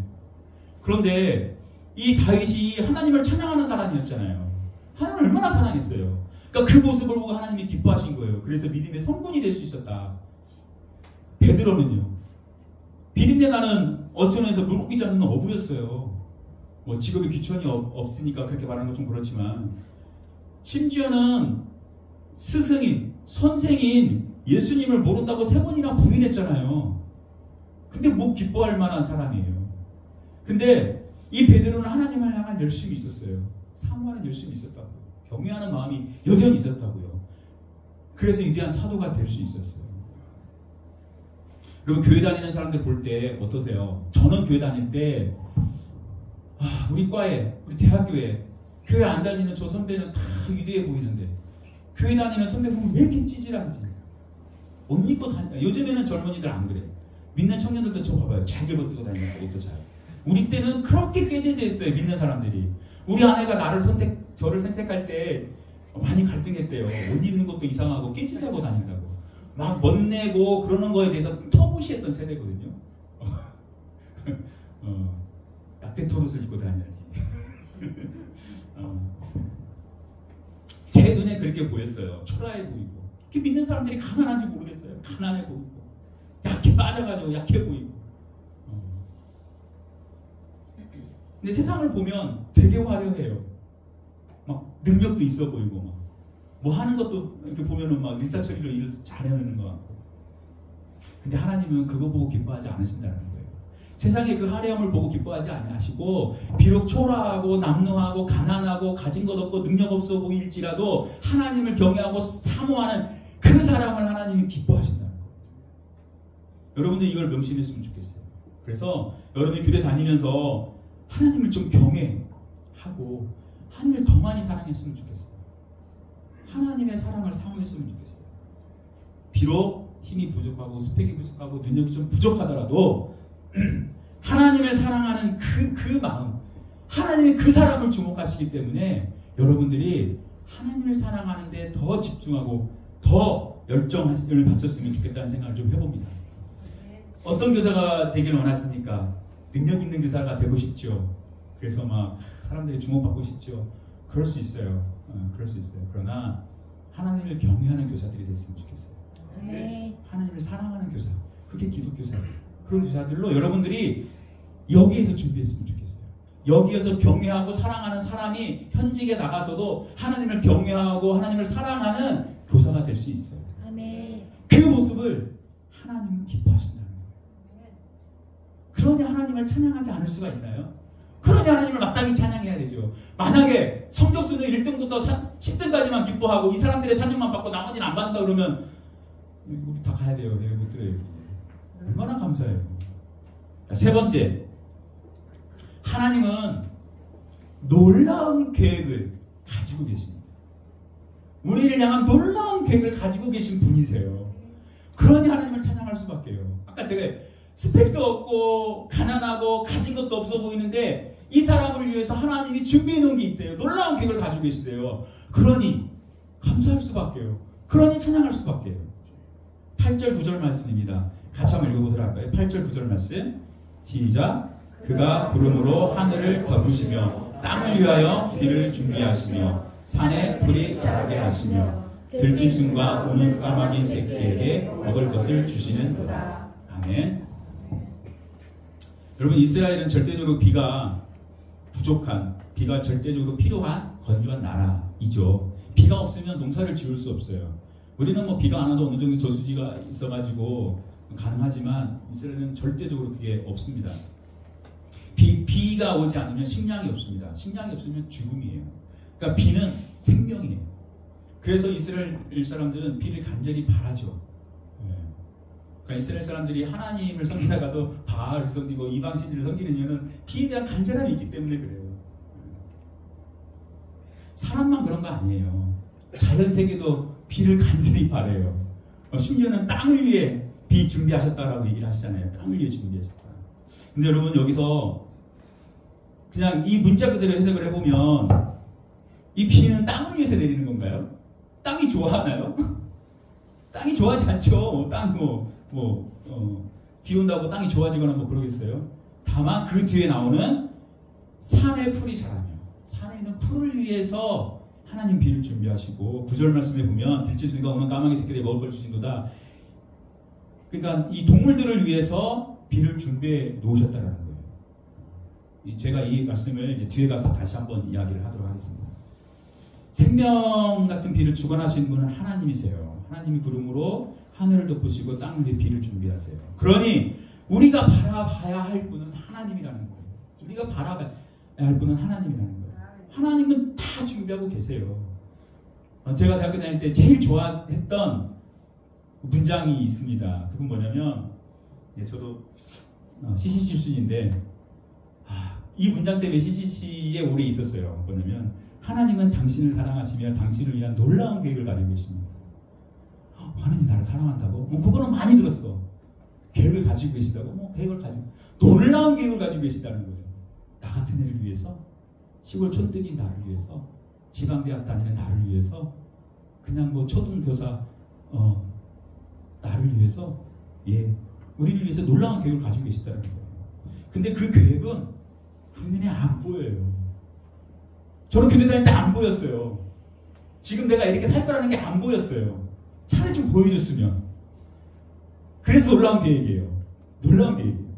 그런데 이 다윗이 하나님을 찬양하는 사람이었잖아요. 하나님을 얼마나 사랑했어요. 그러니까 그 모습을 보고 하나님이 기뻐하신 거예요. 그래서 믿음의 성분이 될 수 있었다. 베드로는요, 비린내 나는 어촌에서 물고기 잡는 어부였어요. 뭐 직업이 귀천이 없으니까 그렇게 말하는 건 좀 그렇지만, 심지어는 스승인, 선생인 예수님을 모른다고 3번이나 부인했잖아요. 근데 뭐 기뻐할 만한 사람이에요. 근데 이 베드로는 하나님을 향한 열심이 있었어요. 사모하는 열심이 있었다고. 경외하는 마음이 여전히 있었다고요. 그래서 위대한 사도가 될 수 있었어요. 여러분, 교회 다니는 사람들 볼 때 어떠세요? 저는 교회 다닐 때 우리 과에, 우리 대학교에 교회 안 다니는 저 선배는 다 위대해 보이는데 교회 다니는 선배 보면 왜 이렇게 찌질한지. 옷 입고 다니까. 요즘에는 젊은이들 안 그래. 믿는 청년들도 저 봐봐요. 잘 입어뜯고 다니는 옷도 잘. 우리 때는 그렇게 깨져있어요. 믿는 사람들이. 우리 아내가 저를 선택할 때 많이 갈등했대요. 옷 입는 것도 이상하고 깨지사고 다닌다고. 막 멋내고 그러는 거에 대해서 터무시했던 세대거든요. 약대토롯을 입고 다녀야지. 제 눈에 그렇게 보였어요. 초라해 보이고. 그 믿는 사람들이 가난한지 모르겠어요. 가난해 보이고, 약해 빠져가지고 약해 보이고. 근데 세상을 보면 되게 화려해요. 막 능력도 있어 보이고, 막 뭐 하는 것도 이렇게 보면은 막 일사천리로 일을 잘해내는 것 같고. 근데 하나님은 그거 보고 기뻐하지 않으신다는 거예요. 세상의 그 화려함을 보고 기뻐하지 아니하시고, 비록 초라하고 남루하고 가난하고 가진 것 없고 능력 없어 보일지라도 하나님을 경외하고 사모하는 그 사람을 하나님이 기뻐하신다는 거예요. 여러분들 이걸 명심했으면 좋겠어요. 그래서 여러분이 교회 다니면서 하나님을 좀 경외하고 하나님을 더 많이 사랑했으면 좋겠어요. 하나님의 사랑을 사모했으면 좋겠어요. 비록 힘이 부족하고 스펙이 부족하고 능력이 좀 부족하더라도 하나님을 사랑하는 그 마음, 하나님이 그 사람을 주목하시기 때문에 여러분들이 하나님을 사랑하는데 더 집중하고 더 열정을 바쳤으면 좋겠다는 생각을 좀 해봅니다. 어떤 교사가 되길 원하십니까? 능력 있는 교사가 되고 싶죠. 그래서 막 사람들이 주목받고 싶죠. 그럴 수 있어요. 그럴 수 있어요. 그러나 하나님을 경외하는 교사들이 됐으면 좋겠어요. 네. 하나님을 사랑하는 교사. 그게 기독교사예요. 그런 교사들로 여러분들이 여기에서 준비했으면 좋겠어요. 여기에서 경외하고 사랑하는 사람이 현직에 나가서도 하나님을 경외하고 하나님을 사랑하는 교사가 될 수 있어요. 아멘. 그 모습을 하나님은 기뻐하신다는 거예요. 그러니 하나님을 찬양하지 않을 수가 있나요? 그러니 하나님을 마땅히 찬양해야 되죠. 만약에 성적수는 1등부터 10등까지만 기뻐하고 이 사람들의 찬양만 받고 나머지는 안 받는다 그러면 우리 다 가야 돼요. 내가 못 들어요. 얼마나 감사해요. 자, 세 번째, 하나님은 놀라운 계획을 가지고 계십니다. 우리를 향한 놀라운 계획을 가지고 계신 분이세요. 그러니 하나님을 찬양할 수밖에요. 아까 제가 스펙도 없고 가난하고 가진 것도 없어 보이는데 이 사람을 위해서 하나님이 준비해 놓은 게 있대요. 놀라운 계획을 가지고 계시대요. 그러니 감사할 수밖에요. 그러니 찬양할 수밖에요. 8절 9절 말씀입니다. 같이 한번 읽어보도록 할까요? 8절 9절 말씀 시작. 그가 구름으로 하늘을 덮으시며 땅을 위하여 비를 준비하시며 산에 풀이 자라게 하시며 들짐승과 우는 까마귀 새끼에게 먹을 것을 주시는도다. 아멘. 여러분, 이스라엘은 절대적으로 비가 부족한, 비가 절대적으로 필요한 건조한 나라이죠. 비가 없으면 농사를 지을 수 없어요. 우리는 뭐 비가 안 와도 어느 정도 저수지가 있어가지고 가능하지만 이스라엘은 절대적으로 그게 없습니다. 비가 오지 않으면 식량이 없습니다. 식량이 없으면 죽음이에요. 그러니까 비는 생명이에요. 그래서 이스라엘 사람들은 비를 간절히 바라죠. 그러니까 이스라엘 사람들이 하나님을 섬기다가도 바알을 섬기고 이방신들을 섬기는 이유는 비에 대한 간절함이 있기 때문에 그래요. 사람만 그런 거 아니에요. 자연세계도 비를 간절히 바래요. 심지어는 땅을 위해 비 준비하셨다라고 얘기를 하시잖아요. 땅을 위해 준비하셨다. 근데 여러분, 여기서 그냥 이 문자 그대로 해석을 해보면 이 비는 땅을 위해서 내리는 건가요? 땅이 좋아하나요? 땅이 좋아하지 않죠. 땅이 비 온다고 땅이 좋아지거나 뭐 그러겠어요. 다만 그 뒤에 나오는 산에 풀이 자라며 산에 있는 풀을 위해서 하나님 비를 준비하시고, 9절 말씀에 보면 들짐승과 우는 까마귀 새끼들이 먹을 걸 주신 거다. 그러니까 이 동물들을 위해서 비를 준비해 놓으셨다는 거예요. 제가 이 말씀을 이제 뒤에 가서 다시 한번 이야기를 하도록 하겠습니다. 생명 같은 비를 주관하시는 분은 하나님이세요. 하나님이 구름으로 하늘을 덮으시고 땅 위에 비를 준비하세요. 그러니 우리가 바라봐야 할 분은 하나님이라는 거예요. 우리가 바라봐야 할 분은 하나님이라는 거예요. 하나님은 다 준비하고 계세요. 제가 대학교 다닐 때 제일 좋아했던 문장이 있습니다. 그건 뭐냐면, 저도 CCC 출신인데 이 문장 때문에 CCC에 오래 있었어요. 뭐냐면, 하나님은 당신을 사랑하시며 당신을 위한 놀라운 계획을 가지고 계십니다. 하나님이 나를 사랑한다고? 그거는 많이 들었어. 계획을 가지고 계시다고? 계획을 가지고, 놀라운 계획을 가지고 계시다는 거예요. 나 같은 애를 위해서, 시골 촌뜨기 나를 위해서, 지방대학 다니는 나를 위해서, 그냥 초등교사 나를 위해서, 우리를 위해서 놀라운 계획을 가지고 계시다는 거예요. 근데 그 계획은 눈에 안 보여요. 저는 교회 다닐 때 안 보였어요. 지금 내가 이렇게 살 거라는 게 안 보였어요. 차라리 좀 보여줬으면. 그래서 놀라운 계획이에요. 놀라운 계획이에요.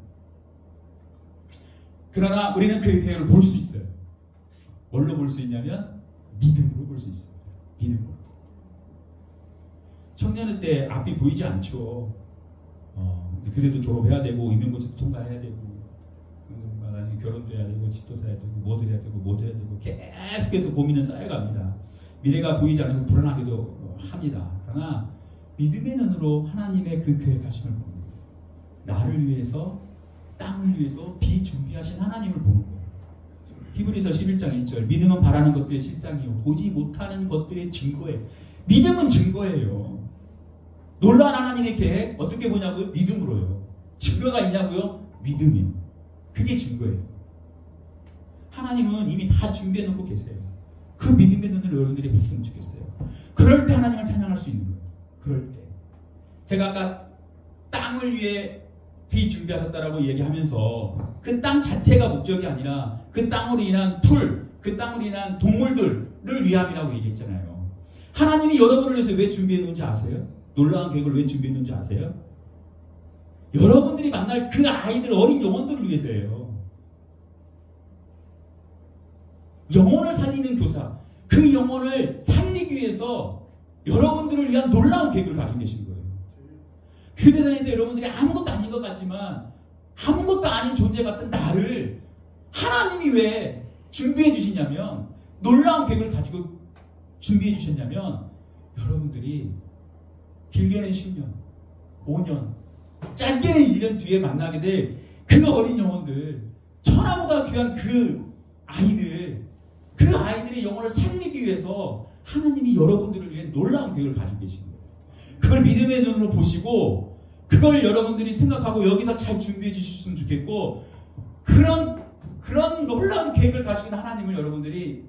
그러나 우리는 그 계획을 볼 수 있어요. 뭘로 볼 수 있냐면 믿음으로 볼 수 있어요. 믿음으로. 청년회 때 앞이 보이지 않죠. 그래도 졸업해야 되고 임용고시도 통과해야 되고 결혼도 해야 되고 집도 사야 되고 뭐도 해야 되고 뭐도 해야 되고 계속해서 고민은 쌓여갑니다. 미래가 보이지 않아서 불안하기도 합니다. 그러나 믿음의 눈으로 하나님의 그 계획하심을 봅니다. 나를 위해서, 땅을 위해서 비 준비하신 하나님을 보는 거예요. 히브리서 11장 1절, 믿음은 바라는 것들의 실상이요 보지 못하는 것들의 증거예요. 믿음은 증거예요. 놀라운 하나님의 계획 어떻게 보냐고요? 믿음으로요. 증거가 있냐고요? 믿음이요. 그게 증거예요. 하나님은 이미 다 준비해 놓고 계세요. 그 믿음의 눈을 여러분들이 봤으면 좋겠어요. 그럴 때 하나님을 찬양할 수 있는 거예요. 그럴 때. 제가 아까 땅을 위해 비 준비하셨다라고 얘기하면서 그 땅 자체가 목적이 아니라 그 땅으로 인한 풀, 그 땅으로 인한 동물들을 위함이라고 얘기했잖아요. 하나님이 여러분을 위해서 왜 준비해 놓은지 아세요? 놀라운 계획을 왜 준비해 놓은지 아세요? 여러분들이 만날 그 아이들, 어린 영혼들을 위해서예요. 영혼을 살리는 교사, 그 영혼을 살리기 위해서 여러분들을 위한 놀라운 계획을 가지고 계신 거예요. 교대 다닐 때 여러분들이 아무것도 아닌 것 같지만 아무것도 아닌 존재 같은 나를 하나님이 왜 준비해 주시냐면, 놀라운 계획을 가지고 준비해 주셨냐면, 여러분들이 길게는 10년, 5년, 짧게는 1년 뒤에 만나게 될 그 어린 영혼들, 천하보다 귀한 그 아이들의 영혼을 살리기 위해서 하나님이 여러분들을 위해 놀라운 계획을 가지고 계신 거예요. 그걸 믿음의 눈으로 보시고 그걸 여러분들이 생각하고 여기서 잘 준비해 주셨으면 좋겠고, 그런 놀라운 계획을 가지고 있는 하나님을 여러분들이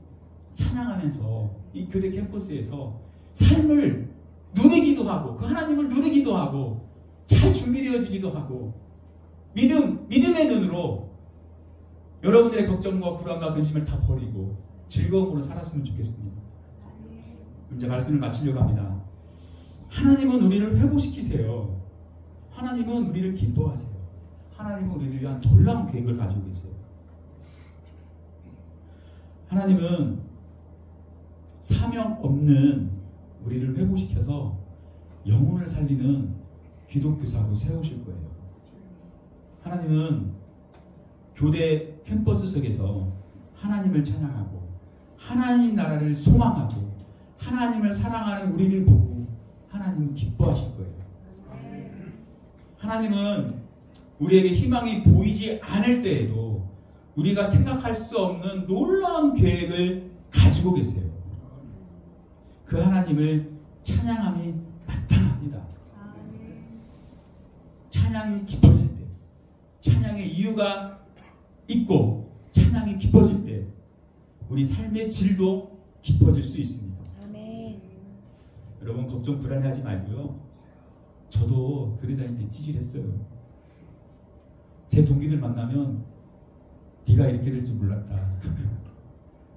찬양하면서 이 교대 캠퍼스에서 삶을 누리기도 하고, 그 하나님을 누리기도 하고, 잘 준비되어지기도 하고, 믿음의 눈으로 여러분들의 걱정과 불안과 근심을 다 버리고 즐거움으로 살았으면 좋겠습니다. 이제 말씀을 마치려고 합니다. 하나님은 우리를 회복시키세요. 하나님은 우리를 기뻐하세요. 하나님은 우리를 위한 놀라운 계획을 가지고 계세요. 하나님은 사명 없는 우리를 회복시켜서 영혼을 살리는 기독교사로 세우실 거예요. 하나님은 교대 캠퍼스 속에서 하나님을 찬양하고 하나님 나라를 소망하고 하나님을 사랑하는 우리를 보고 하나님은 기뻐하실 거예요. 하나님은 우리에게 희망이 보이지 않을 때에도 우리가 생각할 수 없는 놀라운 계획을 가지고 계세요. 그 하나님을 찬양함이 마땅합니다. 찬양이 깊어질 때, 찬양의 이유가 있고 찬양이 깊어질 때 우리 삶의 질도 깊어질 수 있습니다. 아멘. 여러분 걱정 불안해하지 말고요. 저도 교대 다닐 때 찌질했어요. 제 동기들 만나면 네가 이렇게 될 줄 몰랐다.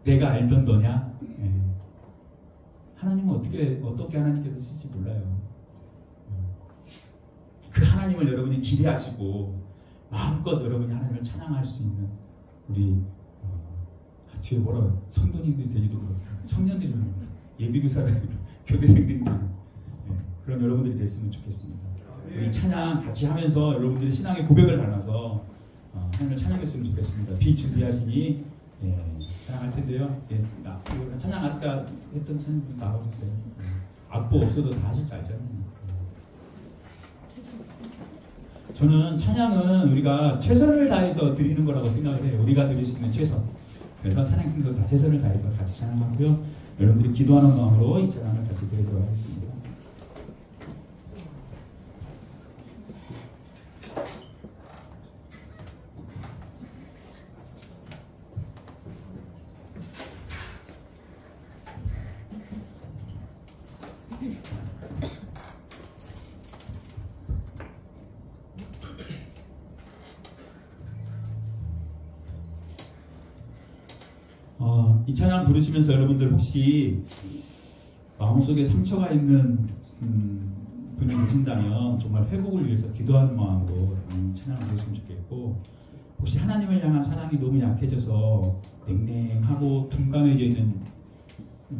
내가 알던 너냐? 네. 하나님은 어떻게 하나님께서 쓰실지 몰라요. 그 하나님을 여러분이 기대하시고 마음껏 여러분이 하나님을 찬양할 수 있는 우리 뒤에 뭐라고 성도님들이 되기도 그렇고 청년들이 예비교사들 교대생들이 그런 여러분들이 됐으면 좋겠습니다. 우리 찬양 같이 하면서 여러분들의 신앙의 고백을 담아서 하나님을 찬양했으면 좋겠습니다. 비 준비하시니 찬양할 텐데요. 찬양 아까 했던 찬양 나와주세요. 악보 없어도 다 하실 줄 알잖아요. 저는 찬양은 우리가 최선을 다해서 드리는 거라고 생각을 해요. 우리가 드릴 수 있는 최선. 그래서 찬양 친구들 다 최선을 다해서 같이 찬양하고요. 여러분들이 기도하는 마음으로 이 찬양을 같이 드리도록 하겠습니다. 이 찬양 부르시면서 여러분들 혹시 마음속에 상처가 있는 분이 계신다면 정말 회복을 위해서 기도하는 마음으로 찬양을 부르시면 좋겠고, 혹시 하나님을 향한 사랑이 너무 약해져서 냉랭하고 둔감해져 있는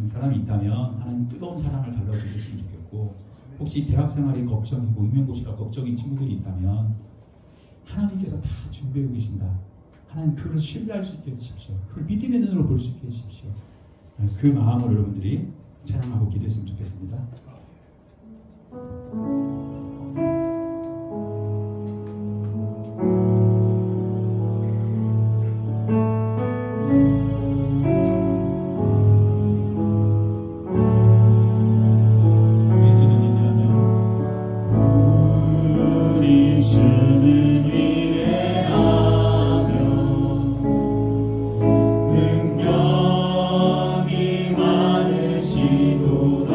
사람이 있다면 하나님 뜨거운 사랑을 달라고 해주셨으면 좋겠고, 혹시 대학생활이 걱정이고 임용고시가 걱정인 친구들이 있다면 하나님께서 다 준비하고 계신다. 하나님 그걸 신뢰할 수 있게 해주십시오. 그걸 믿음의 눈으로 볼 수 있게 해주십시오. 그 마음으로 여러분들이 찬양하고 기도했으면 좋겠습니다. 능력이 많으시도다.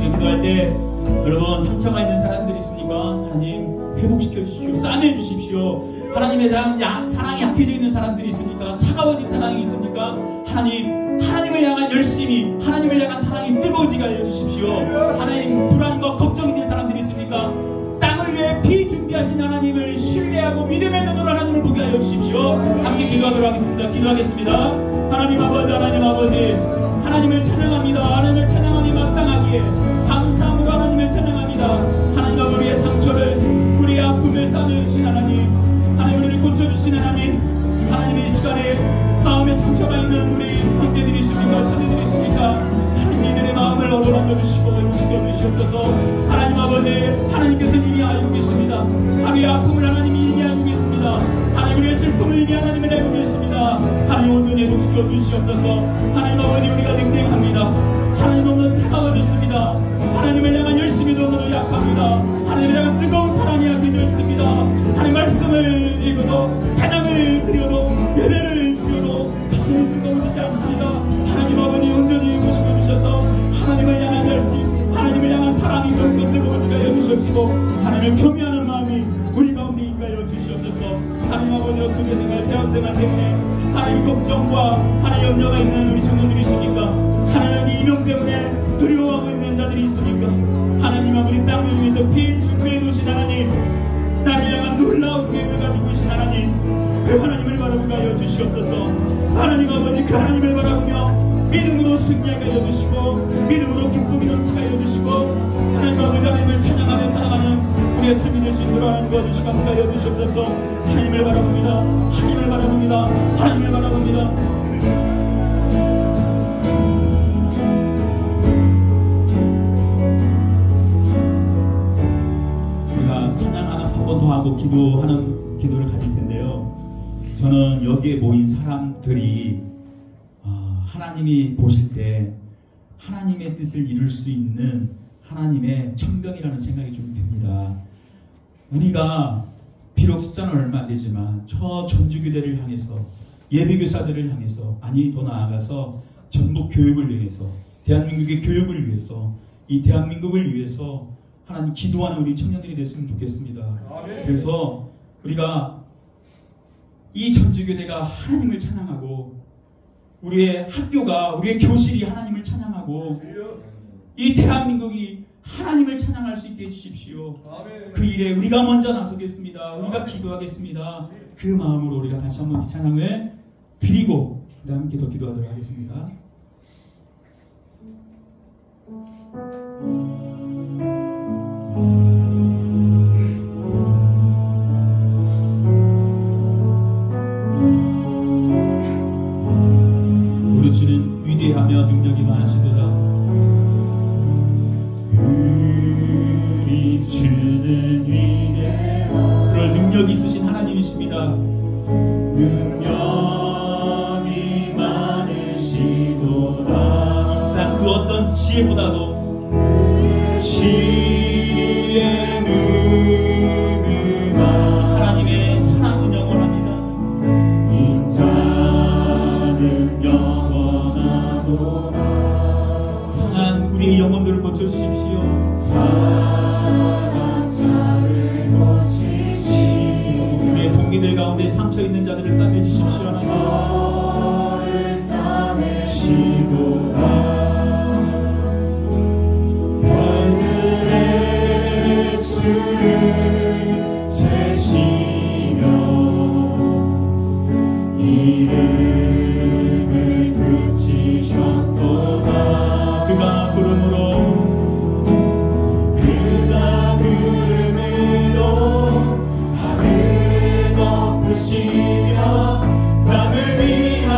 시간 기도할 때 여러분 상처가 있는 사람들이 있습니까? 하나님 회복시켜 주십시오. 싸매 주십시오. 하나님에 대한 사랑이 약해져 있는 사람들이 있습니까? 차가워진 사랑이 있습니까? 하나님을 향한 열심이, 하나님을 향한 사랑이 뜨거워지게 하여 주십시오. 하나님 불안과 걱정 있는 사람들이 있습니까? 땅을 위해 피 준비하신 하나님을 신뢰하고 믿음의 눈으로 하나님을 보게 하여 주십시오. 함께 기도하도록 하겠습니다. 기도하겠습니다. 하나님 아버지, 하나님 아버지, 하나님을 찬양합니다. 하나님을 찬양하니 마땅하기에 감사함으로 하나님을 찬양합니다. 하나님 아버지, 우리의 상처를, 우리의 아픔을 싸매주신 하나님, 하나님 우리를 고쳐주신 하나님, 하나님의 이 시간에 마음에 상처가 있는 우리 형제들이 있습니까? 자매들이 있습니까? 하나님 이들의 마음을 어루만져 주시고 회복시켜 주시옵소서. 하나님 아버지, 하나님께서는 이미 알고 계십니다. 우리의 아픔을 하나님이 이미 알고 계십니다. 하나님 우리의 슬픔을 이미 하나님이 알고 계십니다. 하나님 온전히 회복시켜 주시옵소서. 하나님 아버지, 우리가 냉랭합니다. 하나님 너무나 차가워졌습니다. 하나님을 향한 열심이 너무나 약합니다. 하나님을 향한 뜨거운 사랑이 약해져 있습니다. 하나님 말씀을 읽어도, 찬양을 드려도, 예배를 드려도 가슴이 뜨거워지지 않습니다. 하나님 아버지, 온전히 회복시켜 주셔서 하나님을 향한 열심, 하나님을 향한 사랑이 더욱더 뜨거워지게 하여 주시옵시고, 하나님을 경외하는 마음이 우리 가운데 있게 하여 주시옵소서. 하나님 아버지, 어떻게 생활, 대학생활 때문에 하나님 걱정과 하나님 염려가 있는 우리 청년들이 있습니까? 하나님 이명 때문에 두려워하고 있는 자들이 있습니까? 하나님 아버지, 땅을 위해서 피 준비해 놓으신 하나님, 나를 향한 놀라운 계획을 가지고 계신 하나님, 그 하나님을 바라보게 하여 주시옵소서. 하나님 아버지, 그 하나님을 바라보며 믿음으로 승리하게 하여 주시고, 믿음으로 기쁨이 넘치게 하여 주시고, 하나님 아버지, 하나님을 찬양하며 살아가는 우리의 삶이 되신 그런 하나님 도와주시고 함께 하여 주시옵소서. 하나님을 바라봅니다. 하나님을 바라봅니다. 하나님을 바라봅니다. 더 하고 기도하는 기도를 가질 텐데요. 저는 여기에 모인 사람들이 하나님이 보실 때 하나님의 뜻을 이룰 수 있는 하나님의 천병이라는 생각이 좀 듭니다. 우리가 비록 숫자는 얼마 안 되지만 저 전주교대를 향해서, 예비교사들을 향해서, 아니 더 나아가서 전북 교육을 위해서, 대한민국의 교육을 위해서, 이 대한민국을 위해서 하나님 기도하는 우리 청년들이 됐으면 좋겠습니다. 그래서 우리가 이 전주교대가 하나님을 찬양하고, 우리의 학교가, 우리의 교실이 하나님을 찬양하고, 이 대한민국이 하나님을 찬양할 수 있게 해주십시오. 그 일에 우리가 먼저 나서겠습니다. 우리가 기도하겠습니다. 그 마음으로 우리가 다시 한번 이 찬양을 드리고 그 다음에 함께 더 기도하도록 하겠습니다. 우리 주는 위대하며 능력이 많으시도다. 우리 주는 위대하며 그럴 능력이 있으신 하나님이십니다. 능력이 많으시도다. 이 세상 그 어떤 지혜보다도 지혜의 능력과 하나님의 사랑은 영원합니다. 인자는 영원하도다. 상한 우리의 영혼들을 고쳐주십시오. 상한 자를 고치시고 우리의 동기들 가운데 상처 있는 자들을 싸매주십시오. 저를 싸매시도다. 주를 세시며 이름을 붙이셨도다. 그가 구름으로 하늘을 덮으시며 땅을 위하여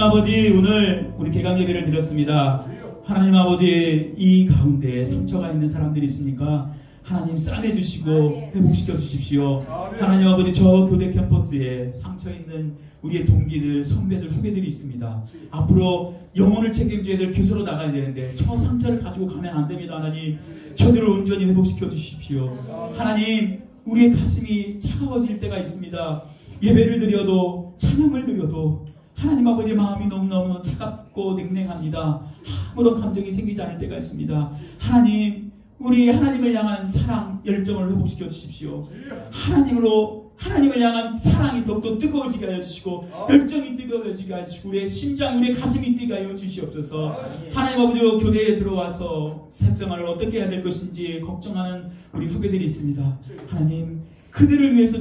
아버지, 오늘 우리 개강 예배를 드렸습니다. 하나님 아버지, 이 가운데 상처가 있는 사람들이 있습니까? 하나님 싸매주시고 회복시켜 주십시오. 하나님 아버지, 저 교대 캠퍼스에 상처 있는 우리의 동기들, 선배들, 후배들이 있습니다. 앞으로 영혼을 책임져야 될 교수로 나가야 되는데 저 상처를 가지고 가면 안 됩니다. 하나님, 저들을 온전히 회복시켜 주십시오. 하나님, 우리의 가슴이 차가워질 때가 있습니다. 예배를 드려도, 찬양을 드려도 하나님 아버지의 마음이 너무너무 차갑고 냉랭합니다. 아무런 감정이 생기지 않을 때가 있습니다. 하나님, 우리 하나님을 향한 사랑, 열정을 회복시켜 주십시오. 하나님을 향한 사랑이 더욱더 뜨거워지게 하여 주시고, 열정이 뜨거워지게 하여 주시고, 우리의 심장, 우리의 가슴이 뛰게 하여 주시옵소서. 하나님 아버지, 교대에 들어와서 생활을 어떻게 해야 될 것인지 걱정하는 우리 후배들이 있습니다. 하나님, 그들을 위해서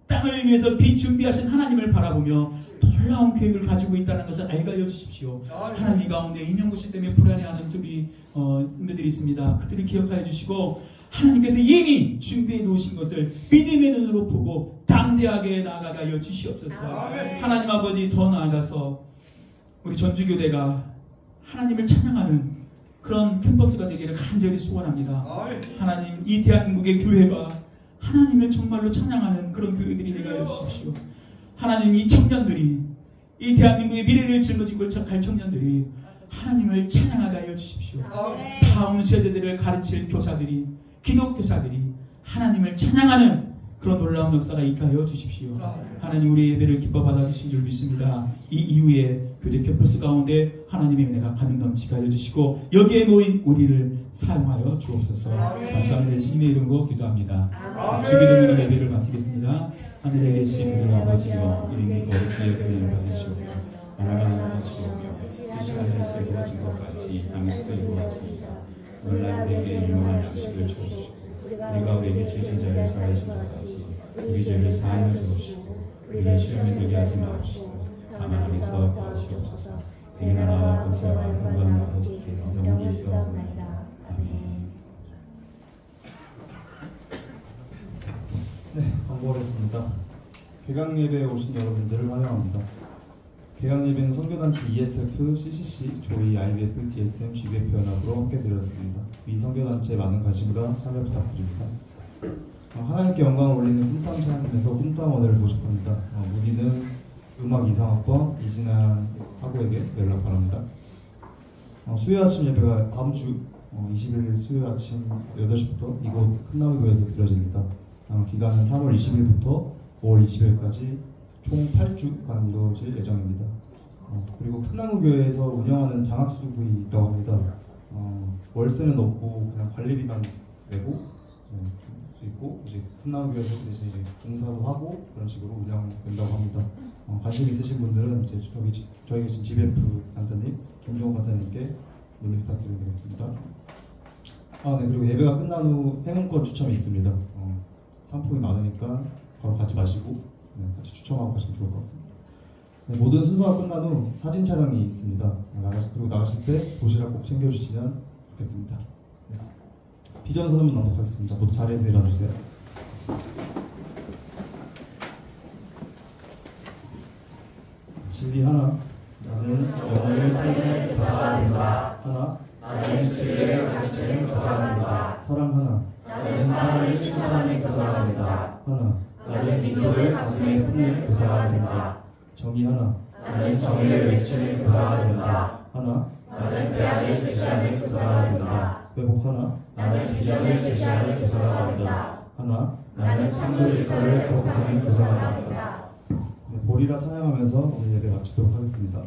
땅을 위해서 비준비하신 하나님을 바라보며 놀라운 계획을 가지고 있다는 것을 알게 하여 주십시오. 하나님, 이 가운데 임용고시 때문에 불안해하는 우리 선배들이 있습니다. 그들을 기억하여 주시고, 하나님께서 이미 준비해 놓으신 것을 믿음의 눈으로 보고 담대하게 나아가게 하여 주시옵소서. 하나님 아버지, 더 나아가서 우리 전주교대가 하나님을 찬양하는 그런 캠퍼스가 되기를 간절히 소원합니다. 하나님, 이 대한민국의 교회가 하나님을 정말로 찬양하는 그런 교회들이 되게 하여 주십시오. 하나님, 이 청년들이, 이 대한민국의 미래를 짊어지고 갈 청년들이 하나님을 찬양하게 하여 주십시오. 다음 세대들을 가르칠 교사들이, 기독교사들이 하나님을 찬양하는 그런 놀라운 역사가 있게 하여 주십시오. 하나님, 우리의 예배를 기뻐 받아주신 줄 믿습니다. 이 이후에 교대 캠퍼스 가운데 하나님의 은혜가 가득 넘치게 하여 주시고, 여기에 모인 우리를 사용하여 주옵소서. 감사합니다. 예수님의 이름으로 기도합니다. 주기도문으로 예배를 마치겠습니다. 하늘에 계신 우리 아버지여, 이름이 거룩히 여김을 받으시오며 나라가 나아가시오며 뜻이 하늘에서 이루어진 것 같이 땅에서도 이루어지이다. 오늘날 우리에게 일용할 양식을 주옵시고, 우리가 우리에게 죄진 자를 사하여 준 것 같이 우리 죄를 사하여 주옵시고, 우리를 시험에 들게 하지 마옵시고 다만 악에서 구하시옵소서. 이 나라와 권세와 영광을 아버지께 영원히 있사옵나이다. 아멘. 네, 광고하겠습니다. 개강 예배에 오신 여러분들을 환영합니다. 개강 예배는 선교단체 ESF, CCC, 조이, IBF, DSM, GBF 연합으로 함께 드렸습니다. 이 선교단체에 많은 관심과 참여 부탁드립니다. 하나님께 영광을 올리는 꿈땅 찬양팀에서 꿈땅원을 모집합니다. 문의는 음악 이상학번 이진한 학우에게 연락 바랍니다. 수요일 아침 예배가 다음 주 20일 수요일 아침 8시부터 이곳 큰나무교회에서 드려집니다. 기간은 3월 20일부터 5월 20일까지 총 8주간 이루어질 예정입니다. 그리고 큰나무교회에서 운영하는 장학수부이 있다고 합니다. 월세는 없고 그냥 관리비만 내고 수 있고, 이제 큰나무교회에서 대신 이제 공사도 하고 그런 식으로 운영된다고 합니다. 관심 있으신 분들은 이제 저희 계신 GBF 간사님, 김종호 간사님께 문의 부탁드리겠습니다. 네, 그리고 예배가 끝난 후 행운권 추첨이 있습니다. 상품이 많으니까 바로 가지 마시고 같이 추첨하고 가시면 좋을 것 같습니다. 네, 모든 순서가 끝난 후 사진 촬영이 있습니다. 그리고 나가실 때 도시락 꼭 챙겨주시면 좋겠습니다. 네. 비전 선언문 낭독하겠습니다. 모두 자리에서 일어나주세요. 진리 하나. 나는 영혼을 세상에 구사합니다. 하나. 나는 진리를 가르치는 교사입니다. 사랑 하나. 나는 사랑을 실천하는 교사입니다. 하나. 나는 민족을 가슴에 품는 교사입니다. 정의 하나. 나는 정의를 외치는 교사입니다. 하나. 나는 대안을 제시하는 교사입니다. 회복 하나. 나는 비전을 제시하는 교사입니다. 하나. 나는 창조 질서를 회복하는 교사입니다. 네, 보리라 찬양하면서 오늘 예배 마치도록 하겠습니다.